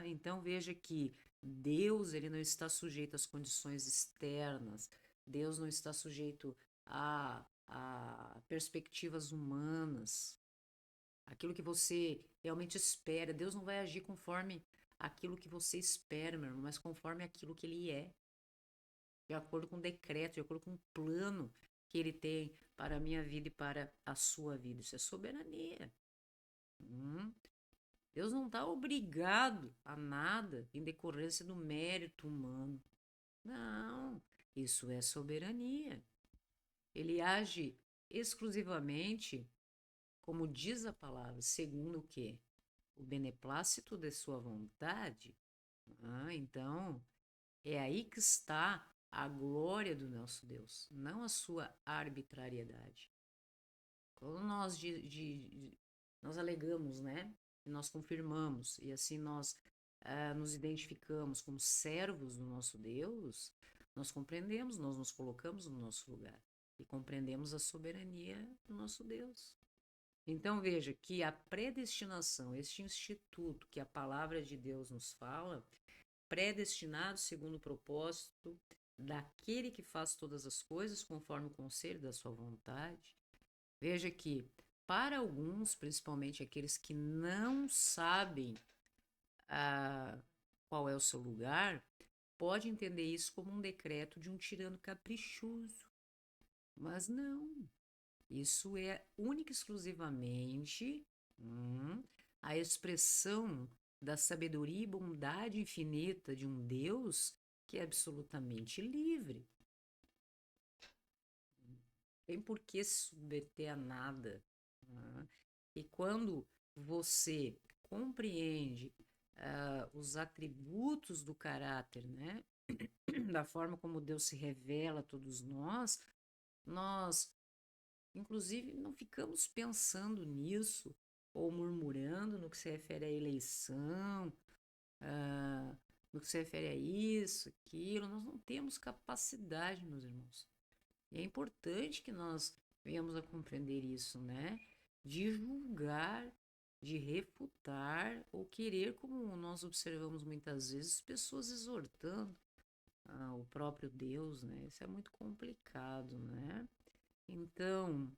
Então veja que Deus ele não está sujeito às condições externas, Deus não está sujeito a perspectivas humanas, aquilo que você realmente espera. Deus não vai agir conforme aquilo que você espera, meu irmão, mas conforme aquilo que ele é, de acordo com o decreto, de acordo com o plano que ele tem para a minha vida e para a sua vida. Isso é soberania. Deus não está obrigado a nada em decorrência do mérito humano. Não, isso é soberania. Ele age exclusivamente, como diz a palavra, segundo o quê? O beneplácito de sua vontade. Então, é aí que está a glória do nosso Deus, não a sua arbitrariedade. Quando nós alegamos, né? E nós confirmamos, e assim nós nos identificamos como servos do nosso Deus, nós compreendemos, nós nos colocamos no nosso lugar e compreendemos a soberania do nosso Deus. Então veja que a predestinação, este instituto que a palavra de Deus nos fala, predestinado segundo o propósito daquele que faz todas as coisas conforme o conselho da sua vontade. Veja que, para alguns, principalmente aqueles que não sabem ah, qual é o seu lugar, pode entender isso como um decreto de um tirano caprichoso. Mas não. Isso é única e exclusivamente a expressão da sabedoria e bondade infinita de um Deus que é absolutamente livre. Não tem por que se submeter a nada. Né? E quando você compreende os atributos do caráter, né? Da forma como Deus se revela a todos nós, inclusive, não ficamos pensando nisso ou murmurando no que se refere à eleição, ah, no que se refere a isso, aquilo. Nós não temos capacidade, meus irmãos. E é importante que nós venhamos a compreender isso, né? De julgar, de refutar ou querer, como nós observamos muitas vezes, pessoas exortando o próprio Deus, né? Isso é muito complicado, né? Então,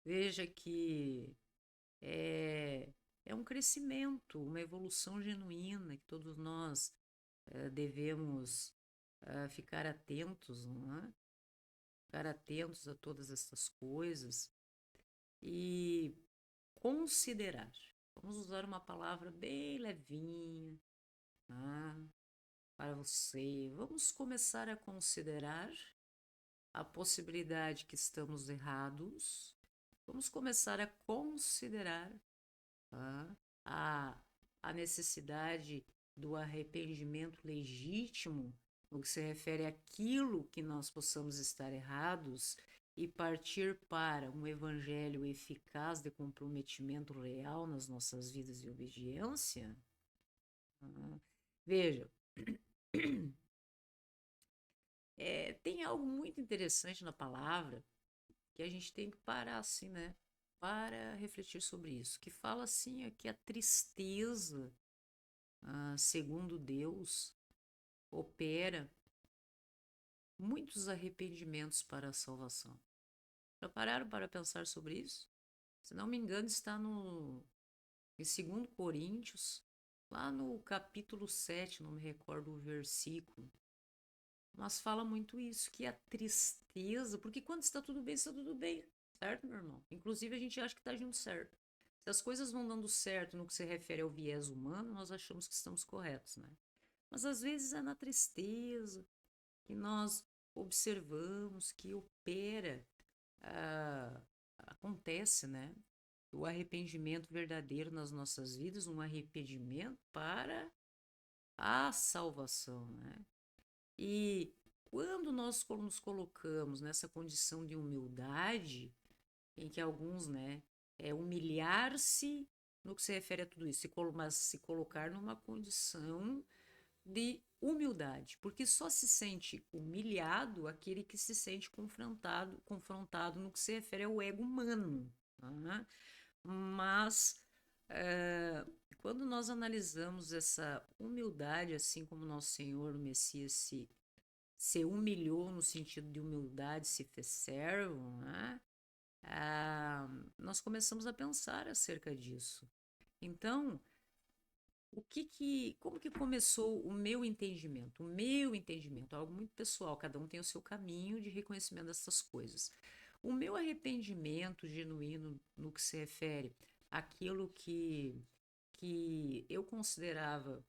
veja que é, é um crescimento, uma evolução genuína que todos nós devemos ficar atentos, não é? Ficar atentos a todas essas coisas e considerar. Vamos usar uma palavra bem levinha, tá? Para você. Vamos começar a considerar a possibilidade que estamos errados. Vamos começar a considerar, tá? a, a necessidade do arrependimento legítimo no que se refere àquilo que nós possamos estar errados e partir para um evangelho eficaz de comprometimento real nas nossas vidas e obediência. Tá? Veja, tem algo muito interessante na palavra que a gente tem que parar assim, né? Para refletir sobre isso. Que fala assim é que a tristeza, segundo Deus, opera muitos arrependimentos para a salvação. Já pararam para pensar sobre isso? Se não me engano, está em 2 Coríntios, lá no capítulo 7, não me recordo o versículo. Mas fala muito isso, que a tristeza, porque quando está tudo bem, certo, meu irmão? Inclusive a gente acha que está indo certo. Se as coisas vão dando certo no que se refere ao viés humano, nós achamos que estamos corretos, né? Mas às vezes é na tristeza que nós observamos que opera, ah, acontece, né? O arrependimento verdadeiro nas nossas vidas, um arrependimento para a salvação, né? E quando nós nos colocamos nessa condição de humildade, em que alguns, né, humilhar-se no que se refere a tudo isso, mas se colocar numa condição de humildade, porque só se sente humilhado aquele que se sente confrontado no que se refere ao ego humano. Tá? Mas quando nós analisamos essa humildade, assim como nosso Senhor, o Messias, se humilhou no sentido de humildade, se fez servo, né? Nós começamos a pensar acerca disso. Então, como que começou o meu entendimento? O meu entendimento, algo muito pessoal, cada um tem o seu caminho de reconhecimento dessas coisas. O meu arrependimento genuíno no que se refere àquilo que eu considerava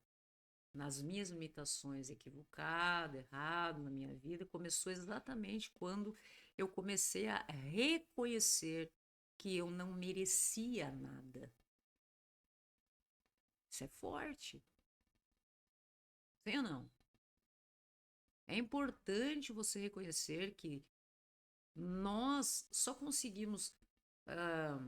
nas minhas limitações equivocado, errado na minha vida, começou exatamente quando eu comecei a reconhecer que eu não merecia nada. Isso é forte, sim ou não? É importante você reconhecer que nós só conseguimos ah,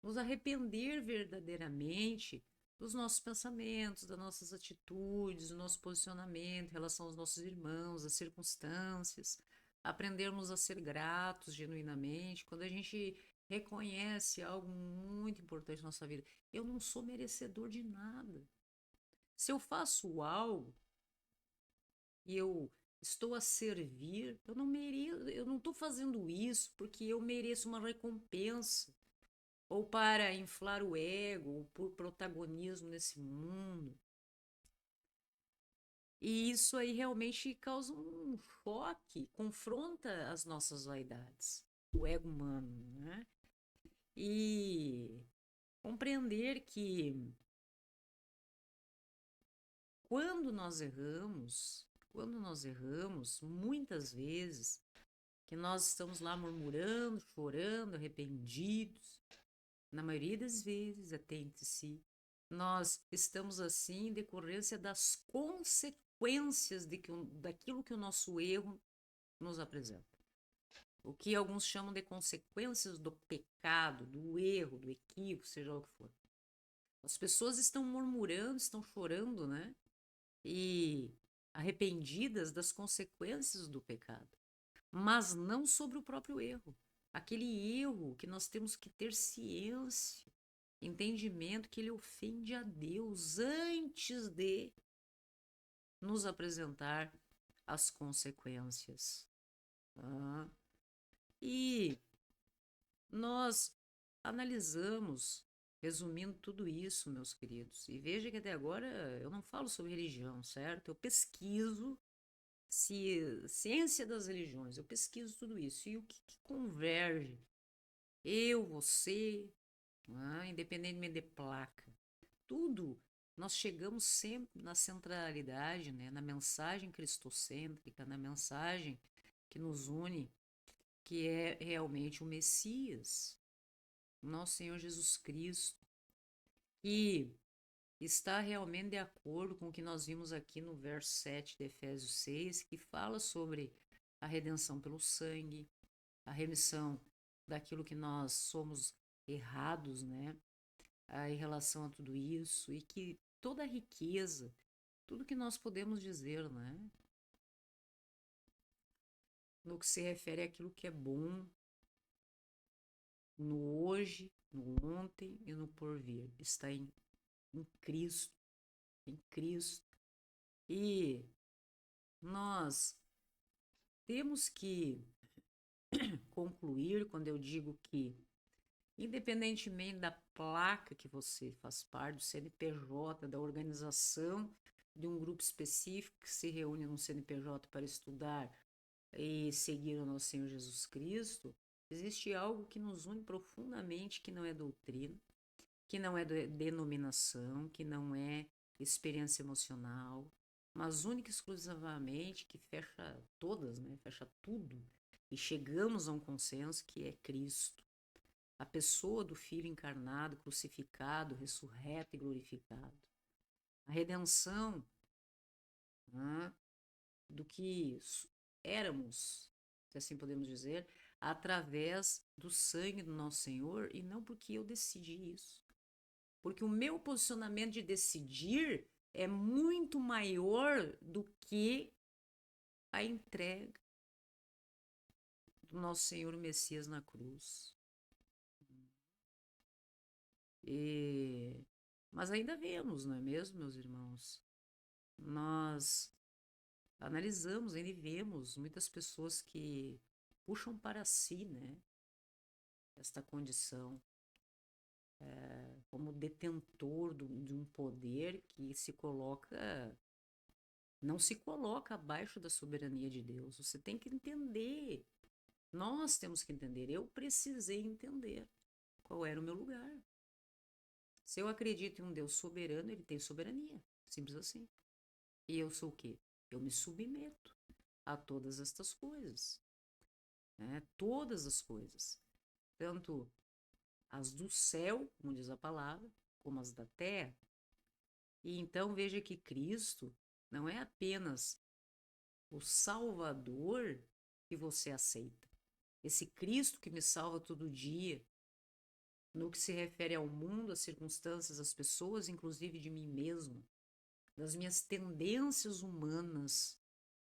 nos arrepender verdadeiramente dos nossos pensamentos, das nossas atitudes, do nosso posicionamento em relação aos nossos irmãos, às circunstâncias, aprendermos a ser gratos genuinamente, quando a gente reconhece algo muito importante na nossa vida. Eu não sou merecedor de nada. Se eu faço algo, e eu estou a servir, eu não mereço, eu não estou fazendo isso porque eu mereço uma recompensa, ou para inflar o ego, ou por protagonismo nesse mundo. E isso aí realmente causa um choque, confronta as nossas vaidades, o ego humano, né? E compreender que quando nós erramos, muitas vezes, que nós estamos lá murmurando, chorando, arrependidos, na maioria das vezes, atente-se, nós estamos assim em decorrência das consequências daquilo que o nosso erro nos apresenta. O que alguns chamam de consequências do pecado, do erro, do equívoco, seja o que for. As pessoas estão murmurando, estão chorando, né? E arrependidas das consequências do pecado, mas não sobre o próprio erro. Aquele erro que nós temos que ter ciência, entendimento que ele ofende a Deus antes de nos apresentar as consequências. Tá? E nós analisamos, resumindo tudo isso, meus queridos, e veja que até agora eu não falo sobre religião, certo? Eu pesquiso ciência das religiões, eu pesquiso tudo isso. E o que converge? Eu, você, né, independentemente de placa, tudo nós chegamos sempre na centralidade, né, na mensagem cristocêntrica, na mensagem que nos une, que é realmente o Messias, o nosso Senhor Jesus Cristo, que está realmente de acordo com o que nós vimos aqui no verso 7 de Efésios 6, que fala sobre a redenção pelo sangue, a remissão daquilo que nós somos errados, né? Em relação a tudo isso, e que toda a riqueza, tudo que nós podemos dizer, né? No que se refere àquilo que é bom, no hoje, no ontem e no porvir, está em Cristo, em Cristo. E nós temos que concluir quando eu digo que, independentemente da placa que você faz parte, do CNPJ, da organização de um grupo específico que se reúne no CNPJ para estudar e seguir o nosso Senhor Jesus Cristo, existe algo que nos une profundamente, que não é doutrina, que não é denominação, que não é experiência emocional, mas única e exclusivamente que fecha todas, né? Fecha tudo. E chegamos a um consenso que é Cristo, a pessoa do Filho encarnado, crucificado, ressurreto e glorificado. A redenção, né, do que éramos, se assim podemos dizer, através do sangue do nosso Senhor, e não porque eu decidi isso. Porque o meu posicionamento de decidir é muito maior do que a entrega do nosso Senhor Messias na cruz. E... Mas ainda vemos, não é mesmo, meus irmãos? Nós analisamos, ainda vemos muitas pessoas que puxam para si, né, esta condição como detentor de um poder que se coloca, não se coloca abaixo da soberania de Deus. Você tem que entender. Nós temos que entender. Eu precisei entender qual era o meu lugar. Se eu acredito em um Deus soberano, ele tem soberania. Simples assim. E eu sou o quê? Eu me submeto a todas estas coisas. Né? Todas as coisas. Tanto as do céu, como diz a palavra, como as da terra. E então veja que Cristo não é apenas o Salvador que você aceita. Esse Cristo que me salva todo dia, no que se refere ao mundo, às circunstâncias, às pessoas, inclusive de mim mesmo, das minhas tendências humanas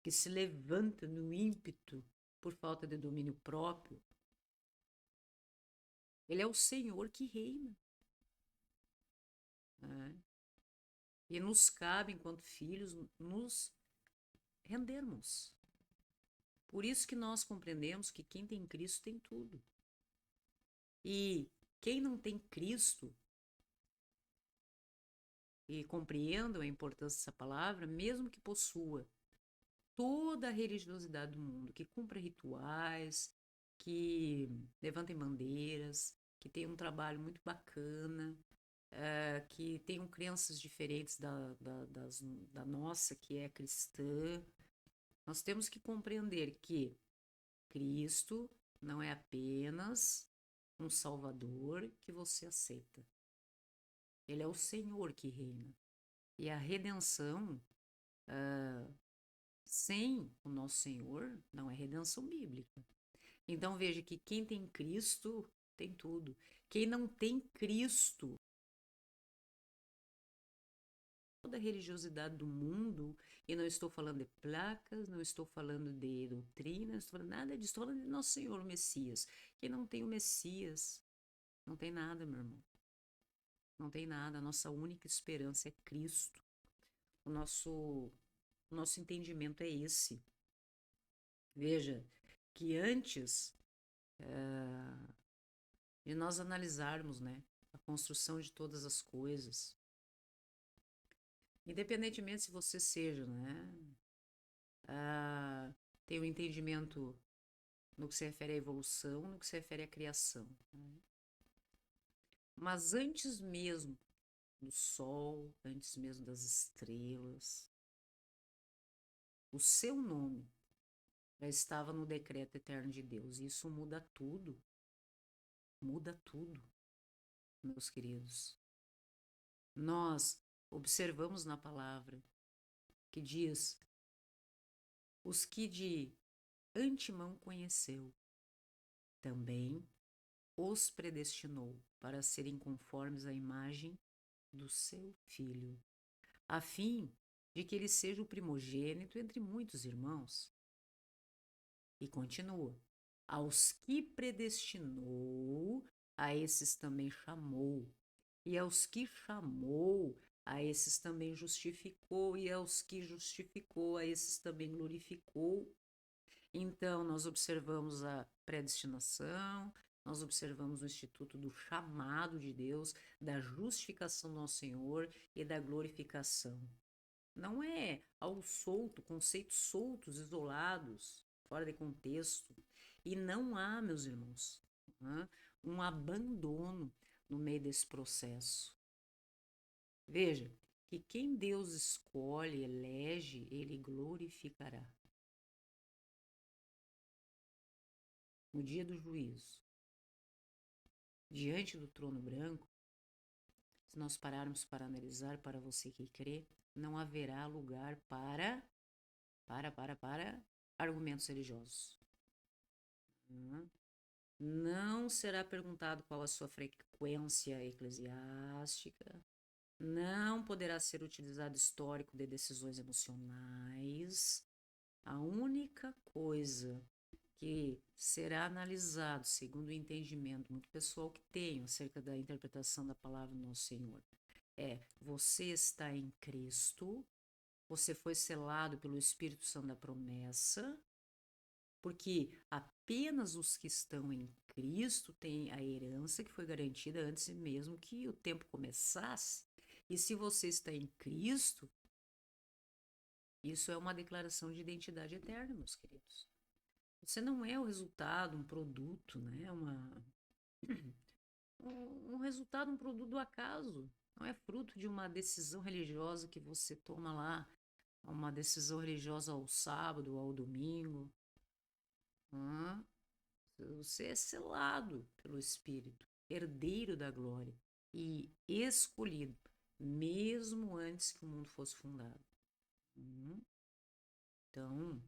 que se levantam no ímpeto por falta de domínio próprio. Ele é o Senhor que reina. Né? E nos cabe, enquanto filhos, nos rendermos. Por isso que nós compreendemos que quem tem Cristo tem tudo. E quem não tem Cristo, e compreendam a importância dessa palavra, mesmo que possua toda a religiosidade do mundo, que cumpra rituais, que levantem bandeiras, que tenham um trabalho muito bacana, que tenham crenças diferentes da nossa, que é cristã, nós temos que compreender que Cristo não é apenas um Salvador que você aceita. Ele é o Senhor que reina. E a redenção, sem o nosso Senhor, não é redenção bíblica. Então veja que quem tem Cristo tem tudo. Quem não tem Cristo, toda a religiosidade do mundo, e não estou falando de placas, não estou falando de doutrina, não estou falando nada disso, estou falando de nosso Senhor, o Messias. Quem não tem o Messias, não tem nada, meu irmão. Não tem nada. A nossa única esperança é Cristo. O nosso entendimento é esse. Veja que antes de nós analisarmos, né, a construção de todas as coisas, independentemente se você seja, né, tem um entendimento no que se refere à evolução, no que se refere à criação. Né? Mas antes mesmo do Sol, antes mesmo das estrelas, o seu nome já estava no decreto eterno de Deus. E isso muda tudo, meus queridos. Nós observamos na palavra que diz: os que de antemão conheceu, também os predestinou para serem conformes à imagem do seu Filho, a fim de que ele seja o primogênito entre muitos irmãos. E continua: aos que predestinou, a esses também chamou. E aos que chamou, a esses também justificou. E aos que justificou, a esses também glorificou. Então, nós observamos a predestinação, nós observamos o instituto do chamado de Deus, da justificação do nosso Senhor e da glorificação. Não é algo solto, conceitos soltos, isolados, fora de contexto. E não há, meus irmãos, um abandono no meio desse processo. Veja que quem Deus escolhe, elege, ele glorificará. No dia do juízo, diante do trono branco, se nós pararmos para analisar, para você que crê, não haverá lugar para argumentos religiosos. Não será perguntado qual a sua frequência eclesiástica, não poderá ser utilizado histórico de decisões emocionais. A única coisa que será analisado, segundo o entendimento muito pessoal que tenho acerca da interpretação da palavra do nosso Senhor, é: você está em Cristo, você foi selado pelo Espírito Santo da promessa, porque apenas os que estão em Cristo têm a herança que foi garantida antes mesmo que o tempo começasse. E se você está em Cristo, isso é uma declaração de identidade eterna, meus queridos. Você não é o resultado, um produto, né? Um resultado, um produto do acaso. Não é fruto de uma decisão religiosa que você toma lá, uma decisão religiosa ao sábado ou ao domingo. Você é selado pelo Espírito, herdeiro da glória e escolhido, mesmo antes que o mundo fosse fundado. Então,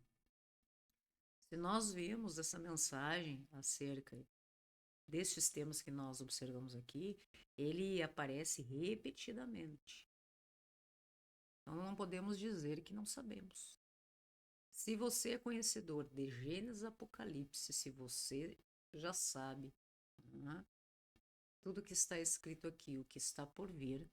se nós vemos essa mensagem acerca destes temas que nós observamos aqui, ele aparece repetidamente. Então, não podemos dizer que não sabemos. Se você é conhecedor de Gênesis e Apocalipse, se você já sabe tudo que está escrito aqui, o que está por vir,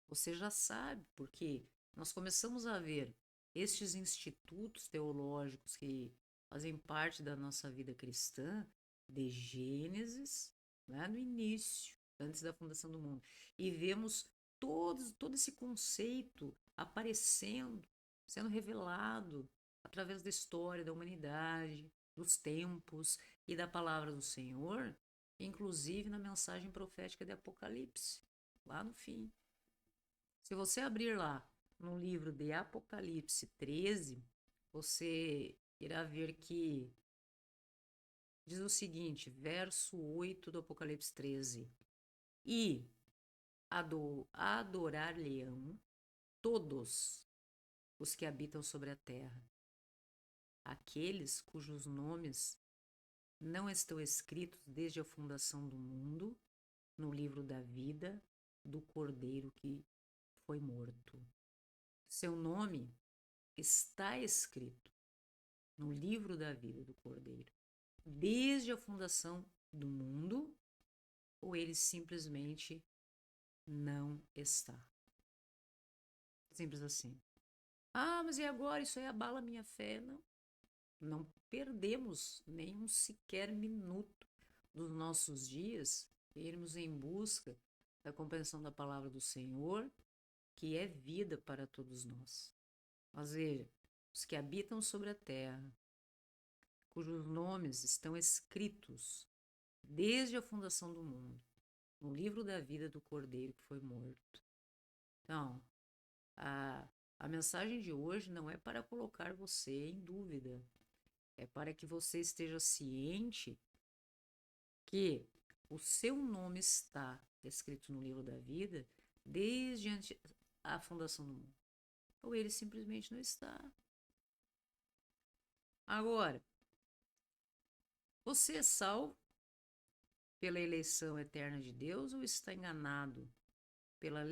você já sabe, porque nós começamos a ver estes institutos teológicos que fazem parte da nossa vida cristã, de Gênesis, lá no início, antes da fundação do mundo, e vemos todo esse conceito aparecendo, sendo revelado através da história da humanidade, dos tempos e da palavra do Senhor, inclusive na mensagem profética de Apocalipse, lá no fim. Se você abrir lá no livro de Apocalipse 13, você irá ver que diz o seguinte, verso 8 do Apocalipse 13: E adorar-lhe-ão todos os que habitam sobre a terra, aqueles cujos nomes não estão escritos desde a fundação do mundo no livro da vida do Cordeiro que foi morto. Seu nome está escrito no livro da vida do Cordeiro desde a fundação do mundo, ou ele simplesmente não está. Simples assim. Ah, mas e agora? Isso aí abala a minha fé? Não. Não perdemos nem um sequer minuto dos nossos dias irmos em busca da compreensão da palavra do Senhor, que é vida para todos nós. Mas veja, os que habitam sobre a terra, cujos nomes estão escritos desde a fundação do mundo, no livro da vida do Cordeiro que foi morto. Então, a mensagem de hoje não é para colocar você em dúvida, é para que você esteja ciente que o seu nome está escrito no livro da vida desde a fundação do mundo. Ou ele simplesmente não está. Agora, você é salvo pela eleição eterna de Deus ou está enganado pela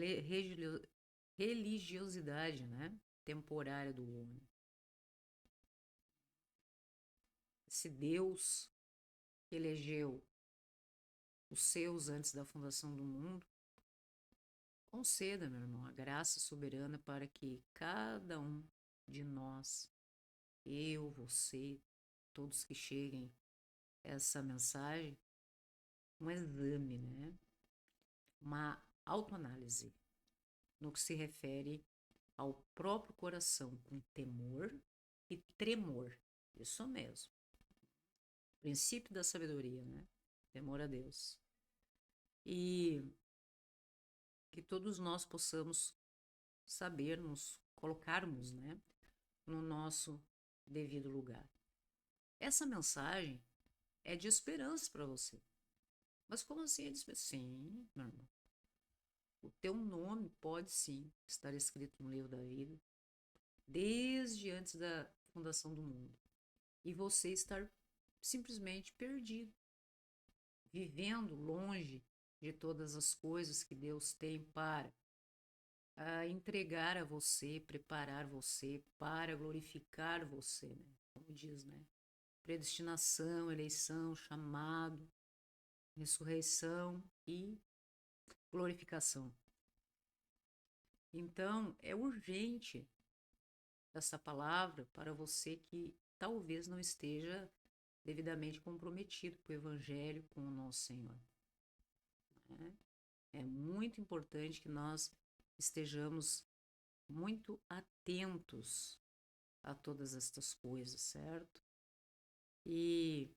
religiosidade, né, temporária do homem? Se Deus elegeu os seus antes da fundação do mundo, conceda, meu irmão, a graça soberana para que cada um de nós, eu, você, todos que cheguem a essa mensagem, um exame, né? Uma autoanálise no que se refere ao próprio coração, com temor e tremor. Isso mesmo. Princípio da sabedoria, né? Temor a Deus. E que todos nós possamos sabermos, colocarmos, né, no nosso devido lugar. Essa mensagem é de esperança para você. Mas como assim é de esperança? Sim, meu irmão. O teu nome pode sim estar escrito no livro da vida desde antes da fundação do mundo. E você estar simplesmente perdido, vivendo longe de todas as coisas que Deus tem para entregar a você, preparar você para glorificar você, né? Como diz, né? Predestinação, eleição, chamado, ressurreição e glorificação. Então, é urgente essa palavra para você que talvez não esteja devidamente comprometido com o Evangelho, com o nosso Senhor, né? É muito importante que nós estejamos muito atentos a todas estas coisas, certo? E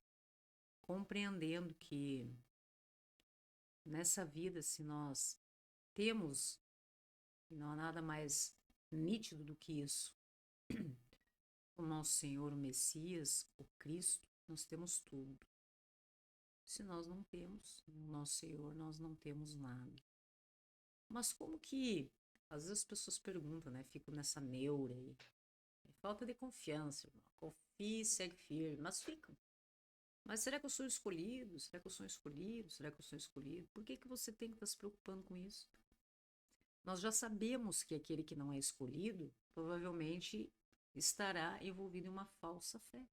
compreendendo que nessa vida, se nós temos, e não há nada mais nítido do que isso, o nosso Senhor, o Messias, o Cristo, nós temos tudo. Se nós não temos o nosso Senhor, nós não temos nada. Mas como que, às vezes as pessoas perguntam, né? Ficam nessa neura aí. É falta de confiança, irmão. Confie, segue firme, mas ficam. Mas será que eu sou escolhido? Será que eu sou escolhido? Será que eu sou escolhido? Por que você tem que estar se preocupando com isso? Nós já sabemos que aquele que não é escolhido provavelmente estará envolvido em uma falsa fé.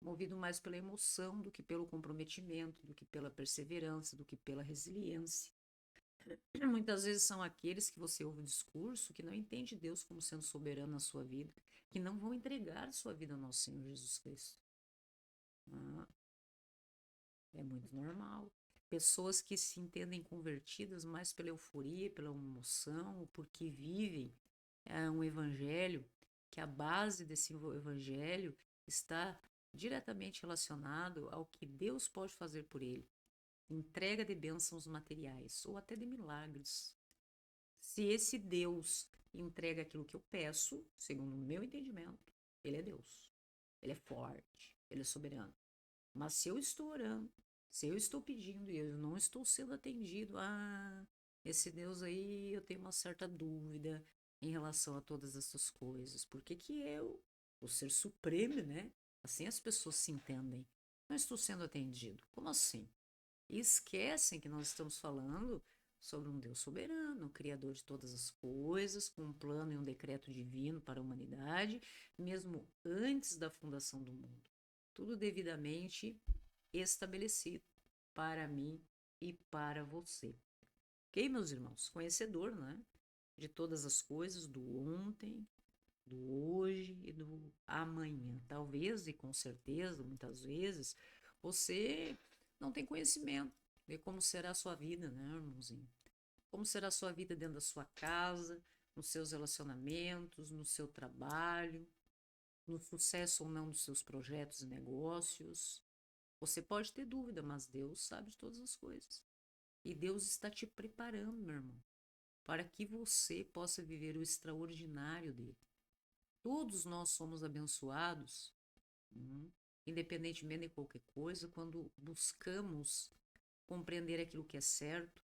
Movido mais pela emoção do que pelo comprometimento, do que pela perseverança, do que pela resiliência. Muitas vezes são aqueles que você ouve o discurso que não entende Deus como sendo soberano na sua vida, que não vão entregar sua vida ao nosso Senhor Jesus Cristo. Ah, é muito normal. Pessoas que se entendem convertidas mais pela euforia, pela emoção, porque vivem um evangelho, que a base desse evangelho está diretamente relacionado ao que Deus pode fazer por ele. Entrega de bênçãos materiais ou até de milagres. Se esse Deus entrega aquilo que eu peço, segundo o meu entendimento, ele é Deus. Ele é forte, ele é soberano. Mas se eu estou orando, se eu estou pedindo e eu não estou sendo atendido, esse Deus aí eu tenho uma certa dúvida em relação a todas essas coisas. Por que que eu, o ser supremo, né? Assim as pessoas se entendem. Não estou sendo atendido. Como assim? E esquecem que nós estamos falando sobre um Deus soberano, criador de todas as coisas, com um plano e um decreto divino para a humanidade, mesmo antes da fundação do mundo. Tudo devidamente estabelecido para mim e para você. Ok, meus irmãos? Conhecedor, né? De todas as coisas, do ontem, do hoje e do amanhã. Talvez, e com certeza, muitas vezes, você não tem conhecimento de como será a sua vida, né, irmãozinho? Como será a sua vida dentro da sua casa, nos seus relacionamentos, no seu trabalho, no sucesso ou não dos seus projetos e negócios. Você pode ter dúvida, mas Deus sabe de todas as coisas. E Deus está te preparando, meu irmão, para que você possa viver o extraordinário dele. Todos nós somos abençoados, hum, independentemente de qualquer coisa, quando buscamos compreender aquilo que é certo,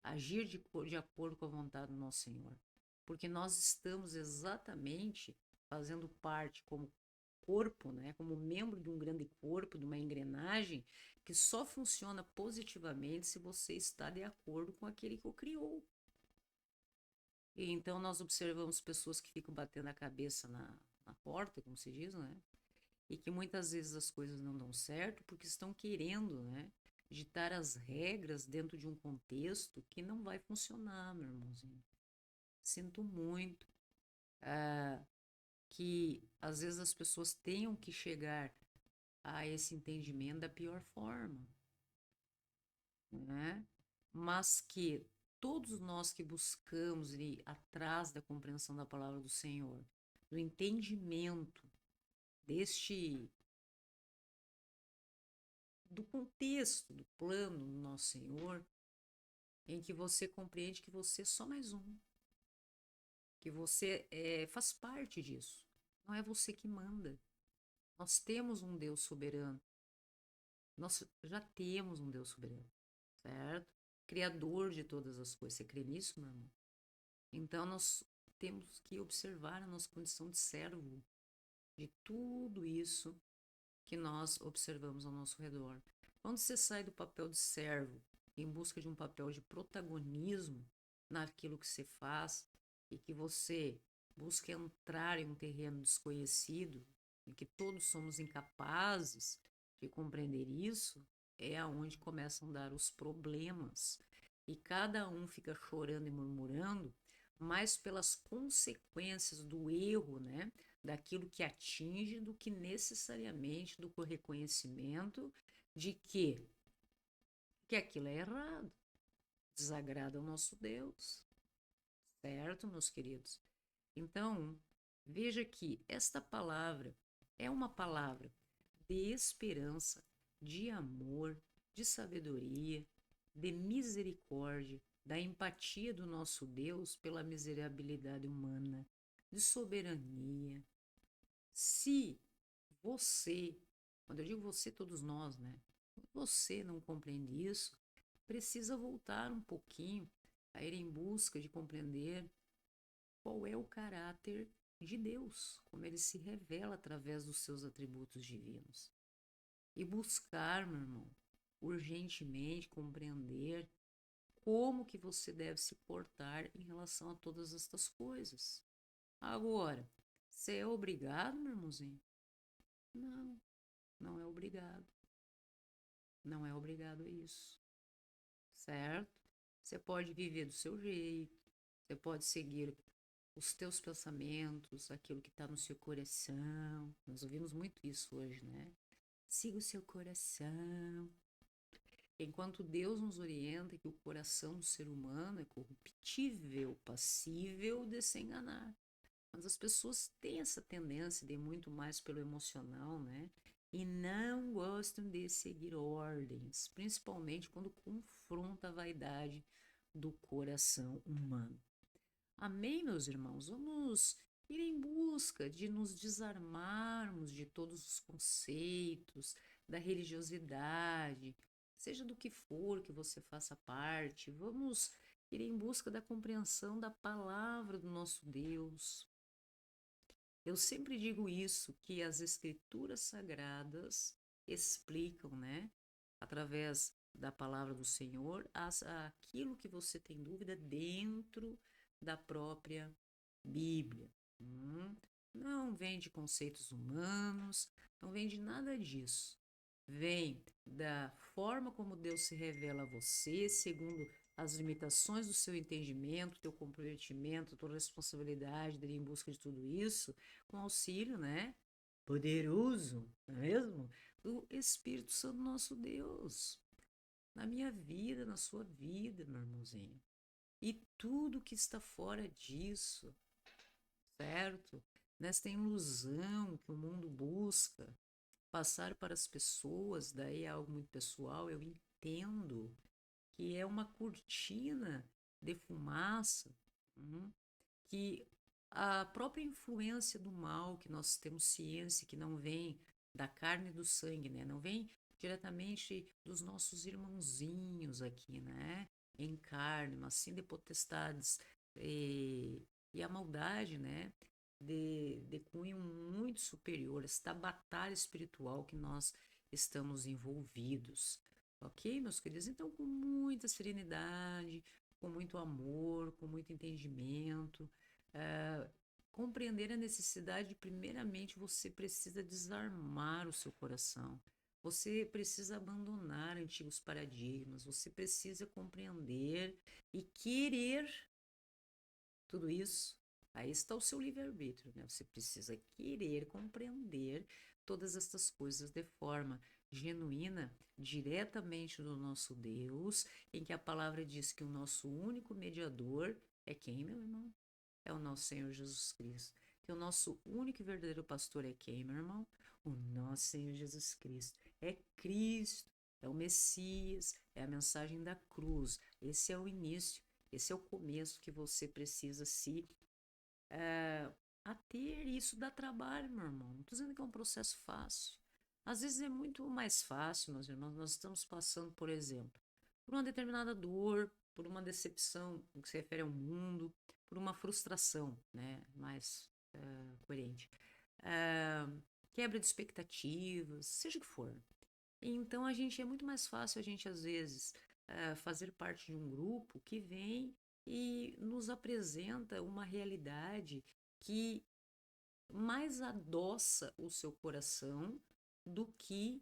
agir de acordo com a vontade do nosso Senhor. Porque nós estamos exatamente fazendo parte como corpo, né, como membro de um grande corpo, de uma engrenagem que só funciona positivamente se você está de acordo com aquele que o criou. E então nós observamos pessoas que ficam batendo a cabeça na porta, como se diz, né? E que muitas vezes as coisas não dão certo porque estão querendo, né, ditar as regras dentro de um contexto que não vai funcionar, meu irmãozinho. Sinto muito que às vezes as pessoas tenham que chegar a esse entendimento da pior forma, né? Mas que todos nós que buscamos ir atrás da compreensão da palavra do Senhor, do entendimento deste do contexto, do plano do nosso Senhor, em que você compreende que você é só mais um, que você faz parte disso. Não é você que manda. Nós temos um Deus soberano. Nós já temos um Deus soberano, certo? Criador de todas as coisas. Você crê nisso, meu irmão? Então nós temos que observar a nossa condição de servo de tudo isso que nós observamos ao nosso redor. Quando você sai do papel de servo em busca de um papel de protagonismo naquilo que você faz e que você busca entrar em um terreno desconhecido, em que todos somos incapazes de compreender isso, é aonde começam a dar os problemas. E cada um fica chorando e murmurando, mais pelas consequências do erro, né? Daquilo que atinge, do que necessariamente do reconhecimento de que aquilo é errado, desagrada ao nosso Deus, certo, meus queridos? Então, veja que esta palavra é uma palavra de esperança, de amor, de sabedoria, de misericórdia, da empatia do nosso Deus pela miserabilidade humana, de soberania. Se você, quando eu digo você, todos nós, né? Você não compreende isso, precisa voltar um pouquinho a ir em busca de compreender qual é o caráter de Deus, como ele se revela através dos seus atributos divinos. E buscar, meu irmão, urgentemente compreender como que você deve se portar em relação a todas estas coisas. Agora, você é obrigado, meu irmãozinho? Não, não é obrigado. Não é obrigado a isso, certo? Você pode viver do seu jeito, você pode seguir os teus pensamentos, aquilo que está no seu coração. Nós ouvimos muito isso hoje, né? Siga o seu coração. Enquanto Deus nos orienta que o coração do ser humano é corruptível, passível de se enganar. Mas as pessoas têm essa tendência de ir muito mais pelo emocional, né? E não gostam de seguir ordens, principalmente quando confronta a vaidade do coração humano. Amém, meus irmãos? Vamos ir em busca de nos desarmarmos de todos os conceitos da religiosidade, seja do que for que você faça parte. Vamos ir em busca da compreensão da palavra do nosso Deus. Eu sempre digo isso, que as escrituras sagradas explicam, né, através da palavra do Senhor, aquilo que você tem dúvida dentro da própria Bíblia. Não vem de conceitos humanos, não vem de nada disso. Vem da forma como Deus se revela a você, segundo as limitações do seu entendimento, teu comprometimento, tua responsabilidade de ir em busca de tudo isso, com auxílio, né? Poderoso, não é mesmo? Do Espírito Santo nosso Deus. Na minha vida, na sua vida, meu irmãozinho. E tudo que está fora disso, certo? Nesta ilusão que o mundo busca passar para as pessoas, daí é algo muito pessoal, eu entendo que é uma cortina de fumaça, que a própria influência do mal, que nós temos ciência que não vem da carne e do sangue, né? Não vem diretamente dos nossos irmãozinhos aqui, né? Em carne, mas sim de potestades e a maldade, né? De cunho muito superior, esta batalha espiritual que nós estamos envolvidos. Ok, meus queridos? Então, com muita serenidade, com muito amor, com muito entendimento, compreender a necessidade, primeiramente, você precisa desarmar o seu coração. Você precisa abandonar antigos paradigmas, você precisa compreender e querer tudo isso. Aí está o seu livre-arbítrio, né? Você precisa querer compreender todas estas coisas de forma genuína, diretamente do nosso Deus, em que a palavra diz que o nosso único mediador é quem, meu irmão? É o nosso Senhor Jesus Cristo. Que o nosso único e verdadeiro pastor é quem, meu irmão? O nosso Senhor Jesus Cristo. É Cristo, é o Messias, é a mensagem da cruz. Esse é o início, esse é o começo que você precisa se a ter. Isso dá trabalho, meu irmão. Não estou dizendo que é um processo fácil. Às vezes é muito mais fácil, meus irmãos. Nós estamos passando, por exemplo, por uma determinada dor, por uma decepção no que se refere ao mundo, por uma frustração, né, mais coerente, quebra de expectativas, seja o que for. Então a gente é muito mais fácil a gente às vezes fazer parte de um grupo que vem e nos apresenta uma realidade que mais adoça o seu coração do que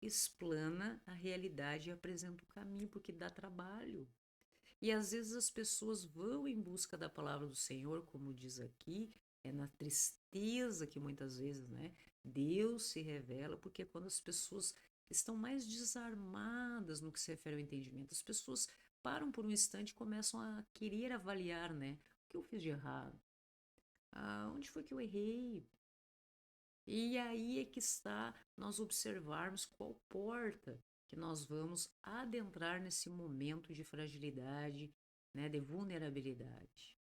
explana a realidade e apresenta o caminho, porque dá trabalho. E às vezes as pessoas vão em busca da palavra do Senhor, como diz aqui, é na tristeza que muitas vezes, né, Deus se revela, porque é quando as pessoas estão mais desarmadas no que se refere ao entendimento, as pessoas param por um instante e começam a querer avaliar, né, o que eu fiz de errado? Onde foi que eu errei? E aí é que está nós observarmos qual porta que nós vamos adentrar nesse momento de fragilidade, né, de vulnerabilidade.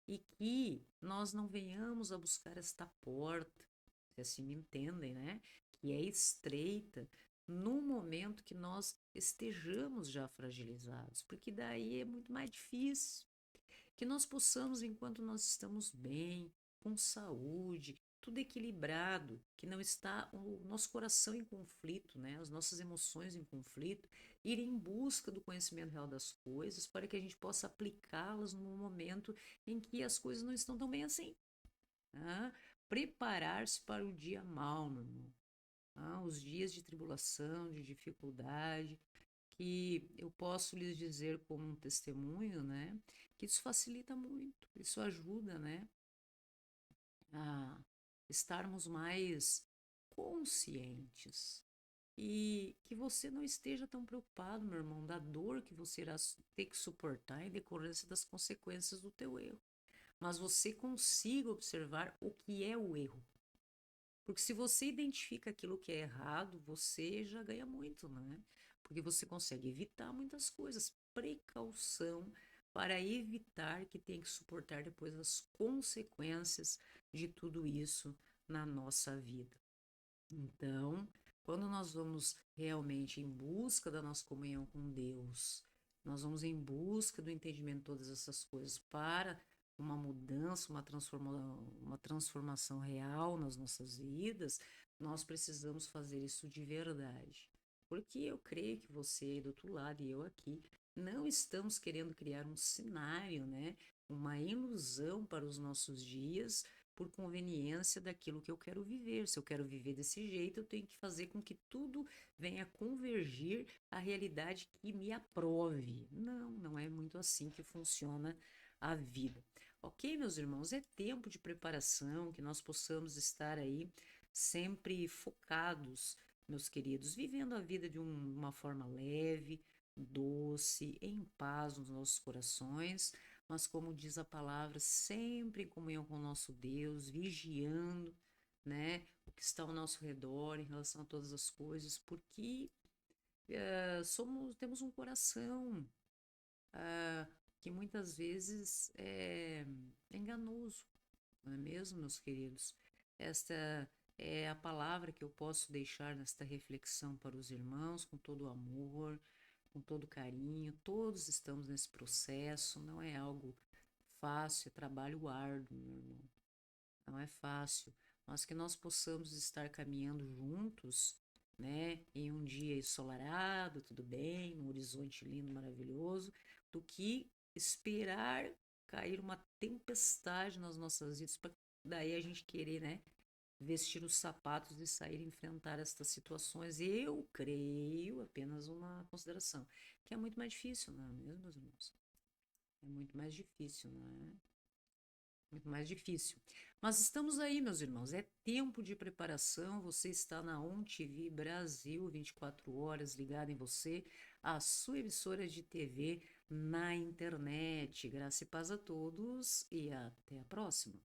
E que nós não venhamos a buscar esta porta, se assim me entendem, né, que é estreita, no momento que nós estejamos já fragilizados, porque daí é muito mais difícil. Que nós possamos, enquanto nós estamos bem, com saúde, tudo equilibrado, que não está o nosso coração em conflito, né? As nossas emoções em conflito, ir em busca do conhecimento real das coisas, para que a gente possa aplicá-las no momento em que as coisas não estão tão bem assim. Tá? Preparar-se para o dia mau, meu irmão. Os dias de tribulação, de dificuldade, que eu posso lhes dizer como um testemunho, né, que isso facilita muito, isso ajuda, né, a estarmos mais conscientes. E que você não esteja tão preocupado, meu irmão, da dor que você irá ter que suportar em decorrência das consequências do teu erro. Mas você consiga observar o que é o erro. Porque se você identifica aquilo que é errado, você já ganha muito, né? Porque você consegue evitar muitas coisas. Precaução para evitar que tenha que suportar depois as consequências de tudo isso na nossa vida. Então, quando nós vamos realmente em busca da nossa comunhão com Deus, nós vamos em busca do entendimento de todas essas coisas para uma mudança, uma transformação real nas nossas vidas, nós precisamos fazer isso de verdade. Porque eu creio que você aí do outro lado e eu aqui não estamos querendo criar um cenário, né? Uma ilusão para os nossos dias por conveniência daquilo que eu quero viver. Se eu quero viver desse jeito, eu tenho que fazer com que tudo venha convergir à realidade que me aprove. Não, não é muito assim que funciona a vida. Ok, meus irmãos, é tempo de preparação, que nós possamos estar aí sempre focados, meus queridos, vivendo a vida de uma forma leve, doce, em paz nos nossos corações, mas como diz a palavra, sempre em comunhão com o nosso Deus, vigiando, né, o que está ao nosso redor em relação a todas as coisas, porque temos um coração que muitas vezes é enganoso, não é mesmo, meus queridos? Esta é a palavra que eu posso deixar nesta reflexão para os irmãos, com todo o amor, com todo carinho. Todos estamos nesse processo, não é algo fácil, é trabalho árduo, meu irmão. Não é fácil, mas que nós possamos estar caminhando juntos, né, em um dia ensolarado, tudo bem, num horizonte lindo, maravilhoso, do que esperar cair uma tempestade nas nossas vidas, para daí a gente querer, né, vestir os sapatos e sair enfrentar estas situações. Eu creio, apenas uma consideração, que é muito mais difícil, não é mesmo, meus irmãos? É muito mais difícil, não é? Muito mais difícil. Mas estamos aí, meus irmãos. É tempo de preparação. Você está na ON TV Brasil, 24 horas ligado em você, a sua emissora de TV na internet. Graça e paz a todos e até a próxima.